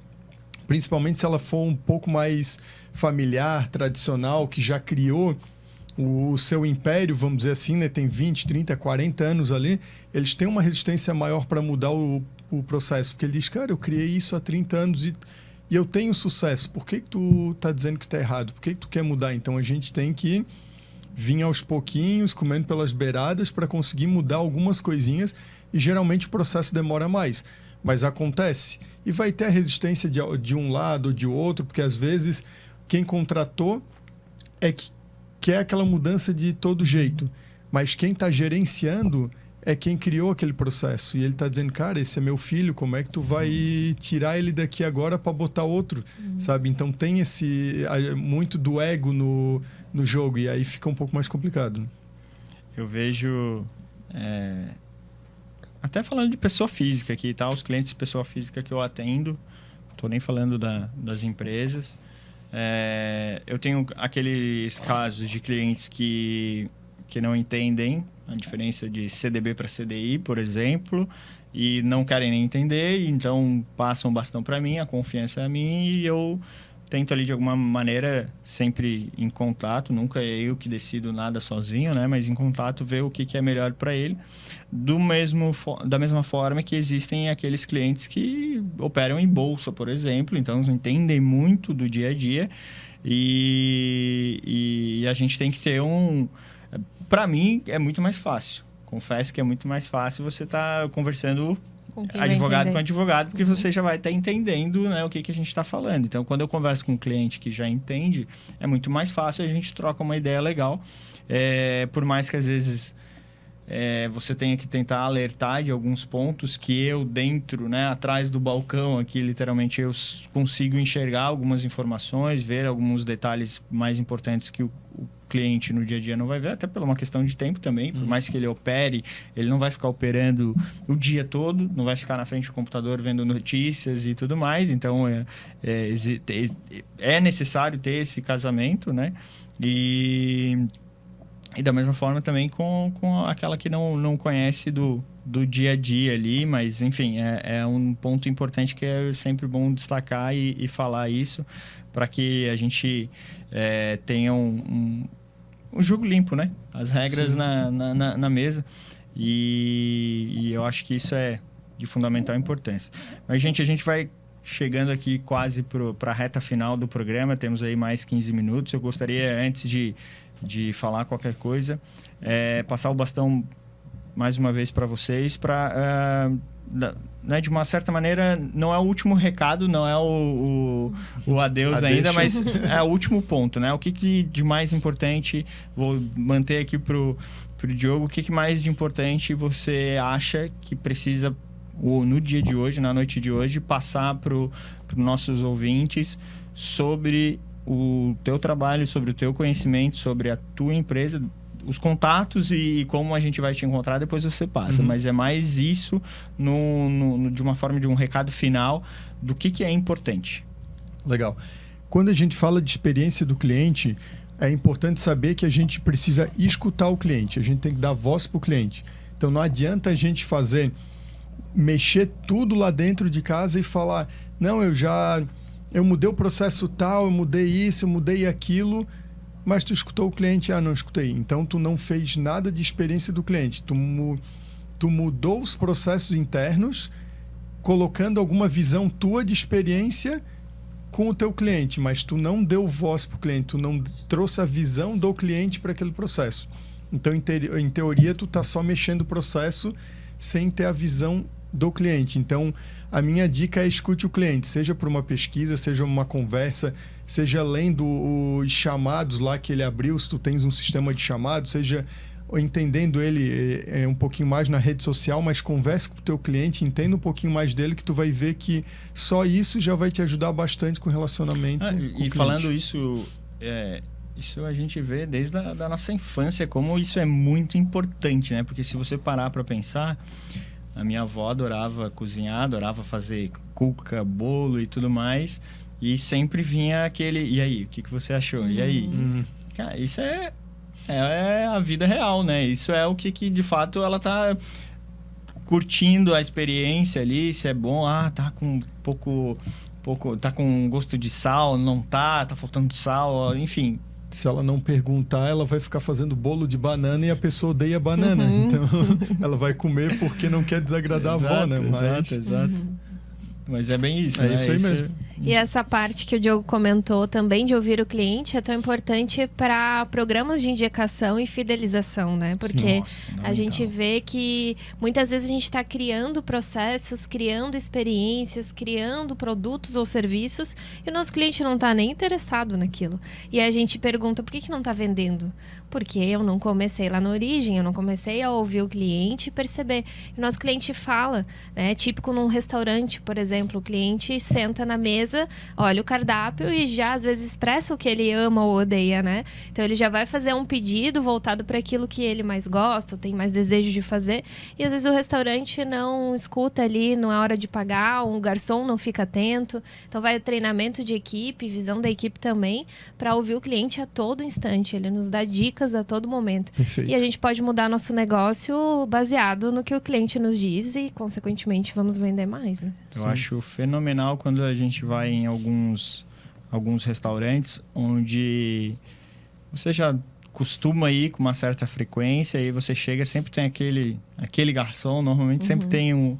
Principalmente se ela for um pouco mais familiar, tradicional, que já criou o seu império, vamos dizer assim, né? Tem 20, 30, 40 anos ali. Eles têm uma resistência maior para mudar o processo. Porque ele diz, cara, eu criei isso há 30 anos e eu tenho sucesso. Por que tu tá dizendo que tá errado? Por que tu quer mudar? Então, a gente tem que vir aos pouquinhos, comendo pelas beiradas para conseguir mudar algumas coisinhas e geralmente o processo demora mais. Mas acontece. E vai ter a resistência de um lado ou de outro, porque às vezes quem contratou é que quer aquela mudança de todo jeito. Mas quem está gerenciando é quem criou aquele processo. E ele está dizendo, cara, esse é meu filho, como é que tu vai tirar ele daqui agora para botar outro? Sabe? Então tem muito do ego no jogo, e aí fica um pouco mais complicado. Eu vejo... até falando de pessoa física aqui, tá? Os clientes de pessoa física que eu atendo, não estou nem falando das empresas. Eu tenho aqueles casos de clientes que não entendem a diferença de CDB para CDI, por exemplo, e não querem nem entender, então passam o bastão para mim, a confiança é a mim, e eu tento ali de alguma maneira, sempre em contato, nunca é eu que decido nada sozinho, né? Mas em contato, ver o que é melhor para ele. Da mesma forma que existem aqueles clientes que operam em bolsa, por exemplo, então entendem muito do dia a dia, e a gente tem que ter Para mim, é muito mais fácil. Confesso que é muito mais fácil você estar conversando advogado com advogado, porque você já vai estar entendendo, né, o que a gente está falando. Então, quando eu converso com um cliente que já entende, é muito mais fácil, a gente troca uma ideia legal. Por mais que, às vezes, você tenha que tentar alertar de alguns pontos que eu, dentro, né, atrás do balcão aqui, literalmente, eu consigo enxergar algumas informações, ver alguns detalhes mais importantes que o cliente no dia a dia não vai ver, até por uma questão de tempo também. Por mais que ele opere, ele não vai ficar operando o dia todo, não vai ficar na frente do computador vendo notícias e tudo mais. Então, é necessário ter esse casamento, né? E da mesma forma também com aquela que não conhece do dia a dia ali, mas enfim, é um ponto importante que é sempre bom destacar e falar isso, para que a gente tenha um jogo limpo, né? As regras na mesa, e eu acho que isso é de fundamental importância. Mas, gente, a gente vai chegando aqui quase para a reta final do programa, temos aí mais 15 minutos. Eu gostaria, antes de falar qualquer coisa, passar o bastão mais uma vez para vocês, para, né, de uma certa maneira, não é o último recado, não é o adeus ainda, mas é o último ponto, né? O que de mais importante, vou manter aqui pro Diogo, o que mais de importante você acha que precisa, no dia de hoje, na noite de hoje, passar para os nossos ouvintes sobre o teu trabalho, sobre o teu conhecimento, sobre a tua empresa, os contatos e como a gente vai te encontrar, depois você passa. Mas é mais isso, de uma forma de um recado final, do que é importante. Legal. Quando a gente fala de experiência do cliente, é importante saber que a gente precisa escutar o cliente. A gente tem que dar voz para o cliente. Então, não adianta a gente mexer tudo lá dentro de casa e falar, não, eu mudei o processo tal, eu mudei isso, eu mudei aquilo, mas tu escutou o cliente? Não escutei. Então, tu não fez nada de experiência do cliente. Tu mudou os processos internos, colocando alguma visão tua de experiência com o teu cliente, mas tu não deu voz para o cliente, tu não trouxe a visão do cliente para aquele processo. Então, em teoria, tu tá só mexendo o processo sem ter a visão do cliente. Então, a minha dica é escute o cliente, seja por uma pesquisa, seja uma conversa, seja lendo os chamados lá que ele abriu, se tu tens um sistema de chamados, seja entendendo ele um pouquinho mais na rede social, mas converse com o teu cliente, entenda um pouquinho mais dele, que tu vai ver que só isso já vai te ajudar bastante com o relacionamento com o cliente. Falando isso, isso a gente vê desde da nossa infância, como isso é muito importante, né? Porque se você parar para pensar, a minha avó adorava cozinhar, adorava fazer cuca, bolo e tudo mais. E sempre vinha aquele, e aí, o que você achou? E aí? Cara, isso é a vida real, né? Isso é o que de fato ela tá curtindo a experiência ali, se é bom, tá com pouco, tá com gosto de sal, não tá faltando sal, enfim. Se ela não perguntar, ela vai ficar fazendo bolo de banana e a pessoa odeia banana. Então, ela vai comer porque não quer desagradar a avó, né? Exato. Mas é bem isso, né? Isso aí mesmo. E essa parte que o Diogo comentou também de ouvir o cliente é tão importante para programas de indicação e fidelização, né? Porque a gente vê que muitas vezes a gente está criando processos, criando experiências, criando produtos ou serviços e o nosso cliente não está nem interessado naquilo. E a gente pergunta, por que não está vendendo? Porque eu não comecei lá na origem, eu não comecei a ouvir o cliente e perceber. O nosso cliente fala, né? Típico num restaurante, por exemplo, o cliente senta na mesa, olha o cardápio e já às vezes expressa o que ele ama ou odeia, né? Então ele já vai fazer um pedido voltado para aquilo que ele mais gosta, tem mais desejo de fazer. E às vezes o restaurante não escuta ali na hora de pagar, o garçom não fica atento. Então vai treinamento de equipe, visão da equipe também, para ouvir o cliente a todo instante. Ele nos dá dicas a todo momento. Perfeito. E a gente pode mudar nosso negócio baseado no que o cliente nos diz e, consequentemente, vamos vender mais, né? Eu acho fenomenal quando a gente vai em alguns restaurantes onde você já costuma ir com uma certa frequência e você chega, sempre tem aquele garçom, normalmente sempre tem um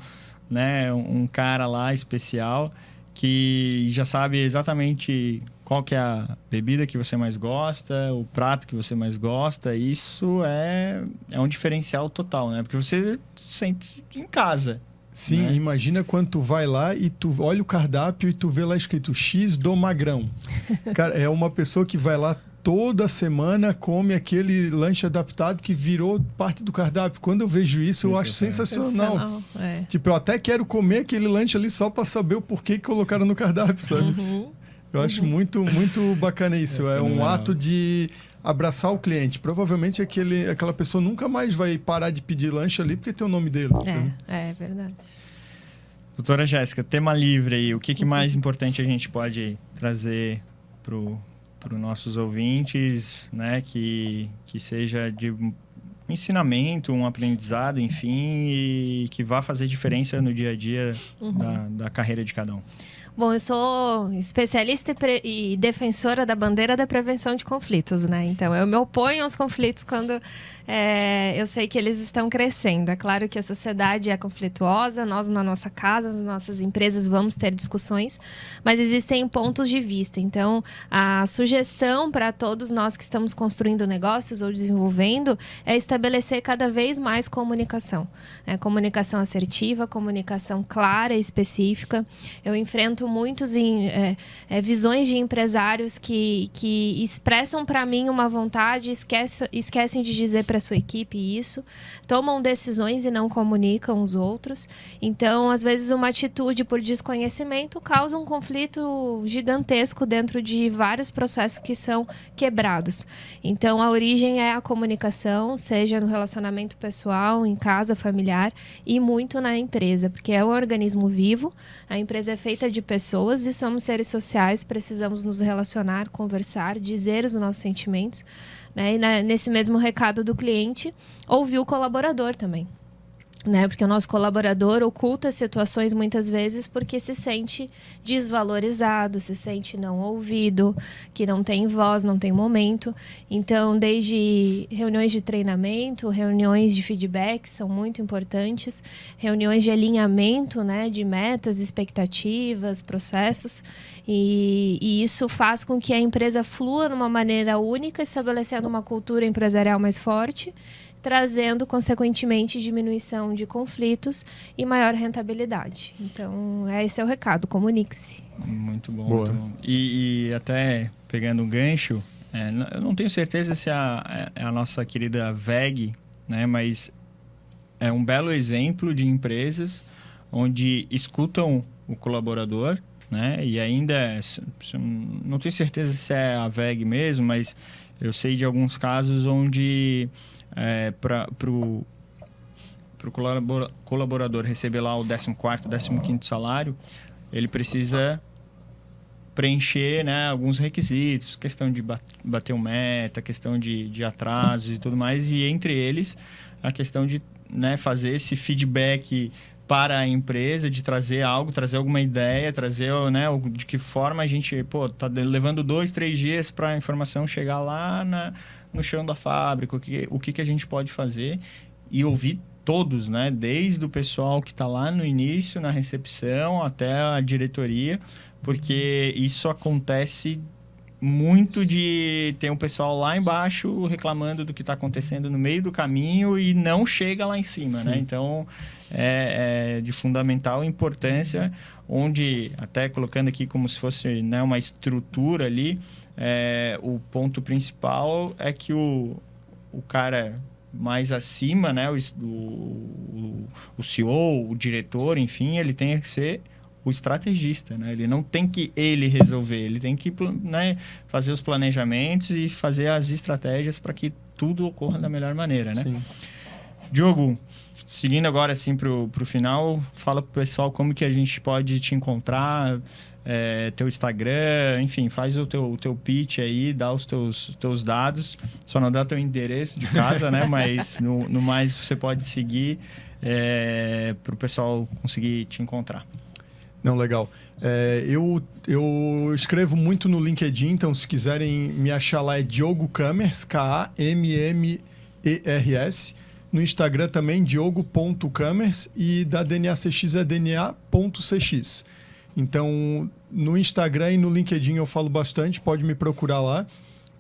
cara lá especial que já sabe exatamente qual que é a bebida que você mais gosta, o prato que você mais gosta. Isso é um diferencial total, né? Porque você se sente em casa. Sim, né? Imagina quando tu vai lá e tu olha o cardápio e tu vê lá escrito X do Magrão. Cara, é uma pessoa que vai lá toda semana, come aquele lanche adaptado que virou parte do cardápio. Quando eu vejo isso, eu acho sensacional. É. Tipo, eu até quero comer aquele lanche ali só para saber o porquê que colocaram no cardápio, sabe? Eu acho muito, muito bacana isso. É um ato de abraçar o cliente. Provavelmente aquela pessoa nunca mais vai parar de pedir lanche ali porque tem o nome dele. É verdade. Doutora Jéssica, tema livre aí. O que mais importante a gente pode trazer para os nossos ouvintes, né? Que seja de um ensinamento, um aprendizado, enfim, e que vá fazer diferença no dia a dia da carreira de cada um. Bom, eu sou especialista e defensora da bandeira da prevenção de conflitos, né? Então, eu me oponho aos conflitos quando eu sei que eles estão crescendo. É claro que a sociedade é conflituosa, nós na nossa casa, nas nossas empresas vamos ter discussões, mas existem pontos de vista. Então, a sugestão para todos nós que estamos construindo negócios ou desenvolvendo é estabelecer cada vez mais comunicação. Comunicação assertiva, comunicação clara e específica. Eu enfrento muitos visões de empresários que expressam para mim uma vontade, esquecem de dizer para sua equipe isso, tomam decisões e não comunicam os outros. Então, às vezes, uma atitude por desconhecimento causa um conflito gigantesco dentro de vários processos que são quebrados. Então, a origem é a comunicação, seja no relacionamento pessoal, em casa, familiar e muito na empresa, porque é um organismo vivo, a empresa é feita de pessoas e somos seres sociais, precisamos nos relacionar, conversar, dizer os nossos sentimentos, né? E nesse mesmo recado do cliente, ouvir o colaborador também. Porque o nosso colaborador oculta situações muitas vezes porque se sente desvalorizado, se sente não ouvido, que não tem voz, não tem momento. Então, desde reuniões de treinamento, reuniões de feedback são muito importantes, reuniões de alinhamento, né, de metas, expectativas, processos. E isso faz com que a empresa flua de uma maneira única, estabelecendo uma cultura empresarial mais forte, trazendo, consequentemente, diminuição de conflitos e maior rentabilidade. Então, esse é o recado, comunique-se. Muito bom. Muito bom. E até pegando um gancho, eu não tenho certeza se é a nossa querida VEG, né, mas é um belo exemplo de empresas onde escutam o colaborador, né, e ainda, não tenho certeza se é a VEG mesmo, mas eu sei de alguns casos onde para o colaborador receber lá o 14º, 15º salário, ele precisa preencher, né, alguns requisitos, questão de bater uma meta, questão de atrasos e tudo mais, e entre eles a questão de, né, fazer esse feedback para a empresa, de trazer algo, trazer alguma ideia, trazer, né, de que forma a gente tá levando 2, 3 dias para a informação chegar lá no chão da fábrica, o que a gente pode fazer, e ouvir todos, né? Desde o pessoal que está lá no início, na recepção, até a diretoria, porque isso acontece muito de ter um pessoal lá embaixo reclamando do que está acontecendo no meio do caminho e não chega lá em cima, né? Então, é de fundamental importância, onde, até colocando aqui como se fosse, né, uma estrutura ali, o ponto principal é que o cara mais acima, né, o CEO, o diretor, enfim, ele tem que ser o estrategista, né? Ele não tem que resolver, ele tem que, né, fazer os planejamentos e fazer as estratégias para que tudo ocorra da melhor maneira, né? Sim. Diogo, seguindo agora assim pro final, fala pro pessoal como que a gente pode te encontrar, teu Instagram, enfim, faz o teu pitch aí, dá os teus dados, só não dá teu endereço de casa, né? Mas no mais você pode seguir pro pessoal conseguir te encontrar. Não, legal. Eu escrevo muito no LinkedIn, então se quiserem me achar lá é Diogo Kammers, K-A-M-M-E-R-S. No Instagram também, diogo.kammers, e da DNA-CX é dna.cx. Então, no Instagram e no LinkedIn eu falo bastante, pode me procurar lá.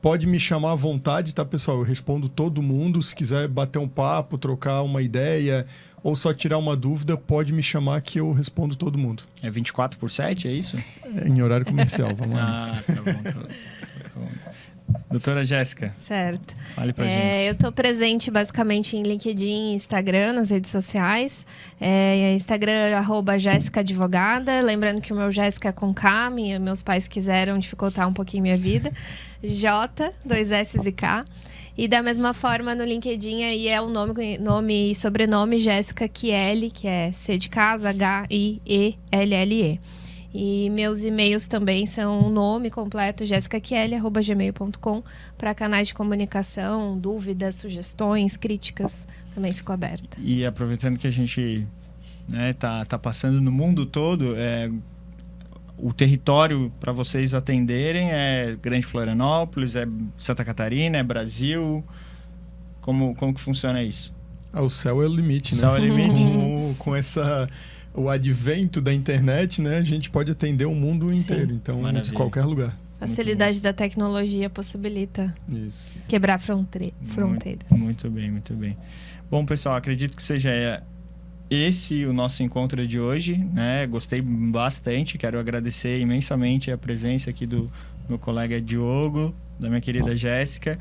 Pode me chamar à vontade, tá, pessoal? Eu respondo todo mundo. Se quiser bater um papo, trocar uma ideia ou só tirar uma dúvida, pode me chamar que eu respondo todo mundo. É 24/7, é isso? Em horário comercial, vamos lá. Ah, tá bom. Doutora Jéssica. Certo. Fale pra gente. Eu estou presente basicamente em LinkedIn e Instagram, nas redes sociais. Instagram é @JéssicaAdvogada. Lembrando que o meu Jéssica é com K, meus pais quiseram dificultar um pouquinho minha vida. J, 2 S e K. E da mesma forma no LinkedIn aí é o nome e sobrenome Jéssica Chielli, que é C de casa, H-I-E-L-L-E. E meus e-mails também são o nome completo, jessicachielli@gmail.com, para canais de comunicação, dúvidas, sugestões, críticas, também fico aberta. E aproveitando que a gente, né, tá passando no mundo todo, o território para vocês atenderem é Grande Florianópolis, é Santa Catarina, é Brasil? Como que funciona isso? O céu é o limite, né? O céu é o limite. Com o advento da internet, né? A gente pode atender o mundo inteiro. Então, Maravilha. de qualquer lugar. Facilidade da tecnologia possibilita Isso. quebrar fronteiras. Muito bem, muito bem. Bom, pessoal, acredito que seja esse o nosso encontro de hoje, né? Gostei bastante, quero agradecer imensamente a presença aqui do meu colega Diogo, da minha querida Jéssica.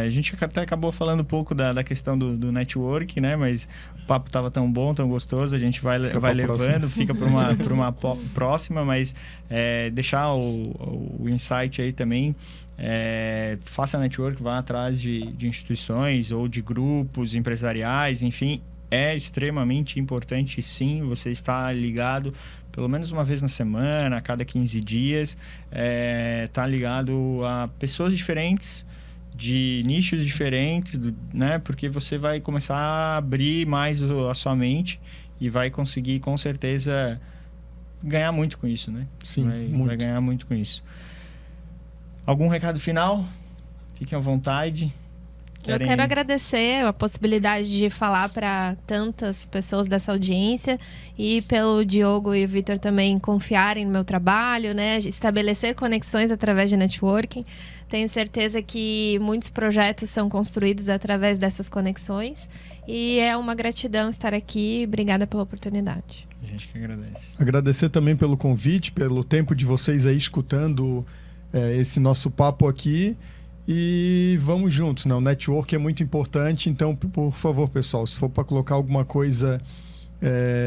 A gente até acabou falando um pouco da questão do network, né? Mas o papo estava tão bom, tão gostoso, a gente vai levando, fica para uma próxima, mas deixar o insight aí também. Faça network, vá atrás de instituições ou de grupos empresariais, enfim. É extremamente importante, sim, você estar ligado pelo menos uma vez na semana, a cada 15 dias, tá ligado a pessoas diferentes, de nichos diferentes, né? Porque você vai começar a abrir mais a sua mente e vai conseguir, com certeza, ganhar muito com isso, né? Sim, vai ganhar muito com isso. Algum recado final? Fiquem à vontade. Eu quero agradecer a possibilidade de falar para tantas pessoas dessa audiência e pelo Diogo e o Vitor também confiarem no meu trabalho, né? Estabelecer conexões através de networking. Tenho certeza que muitos projetos são construídos através dessas conexões e é uma gratidão estar aqui. Obrigada pela oportunidade. A gente que agradece. Agradecer também pelo convite, pelo tempo de vocês aí escutando esse nosso papo aqui. E vamos juntos, né? O network é muito importante, então, por favor, pessoal, se for para colocar alguma coisa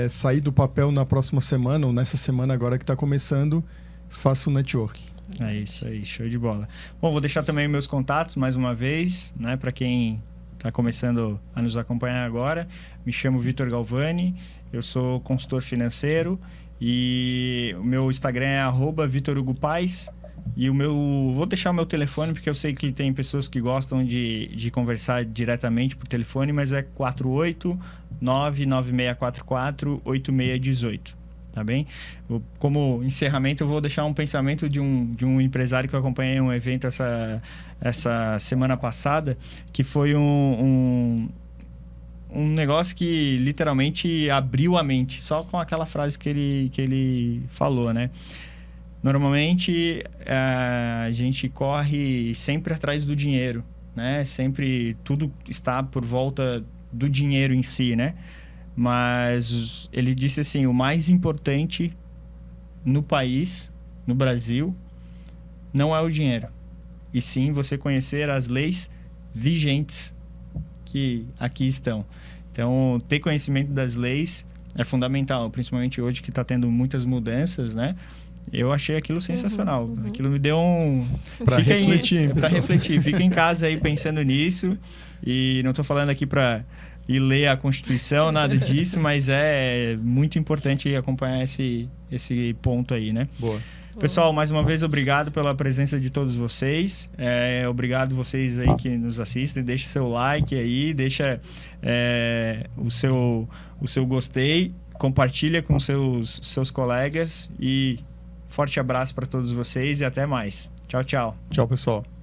sair do papel na próxima semana ou nessa semana agora que está começando, faça o network. É isso aí, show de bola. Bom, vou deixar também meus contatos mais uma vez, né? Para quem está começando a nos acompanhar agora, me chamo Vitor Galvani, eu sou consultor financeiro e o meu Instagram é @VitorHugoPaes. E vou deixar o meu telefone, porque eu sei que tem pessoas que gostam de conversar diretamente por telefone, mas é 489-9644-8618, tá bem? Como encerramento, eu vou deixar um pensamento de um empresário que eu acompanhei em um evento essa semana passada, que foi um negócio que literalmente abriu a mente, só com aquela frase que ele falou, né? Normalmente, a gente corre sempre atrás do dinheiro, né? Sempre tudo está por volta do dinheiro em si, né? Mas ele disse assim, o mais importante no país, no Brasil, não é o dinheiro, e sim você conhecer as leis vigentes que aqui estão. Então, ter conhecimento das leis é fundamental, principalmente hoje que está tendo muitas mudanças, né? Eu achei aquilo sensacional. Aquilo me deu Para refletir, para refletir. Fica em casa aí pensando nisso. E não estou falando aqui para ir ler a Constituição, nada disso, mas é muito importante acompanhar esse ponto aí, né? Boa. Pessoal, mais uma vez, obrigado pela presença de todos vocês. Obrigado vocês aí que nos assistem. Deixa seu like aí, deixa o seu gostei, compartilha com seus colegas e forte abraço para todos vocês e até mais. Tchau, tchau. Tchau, pessoal.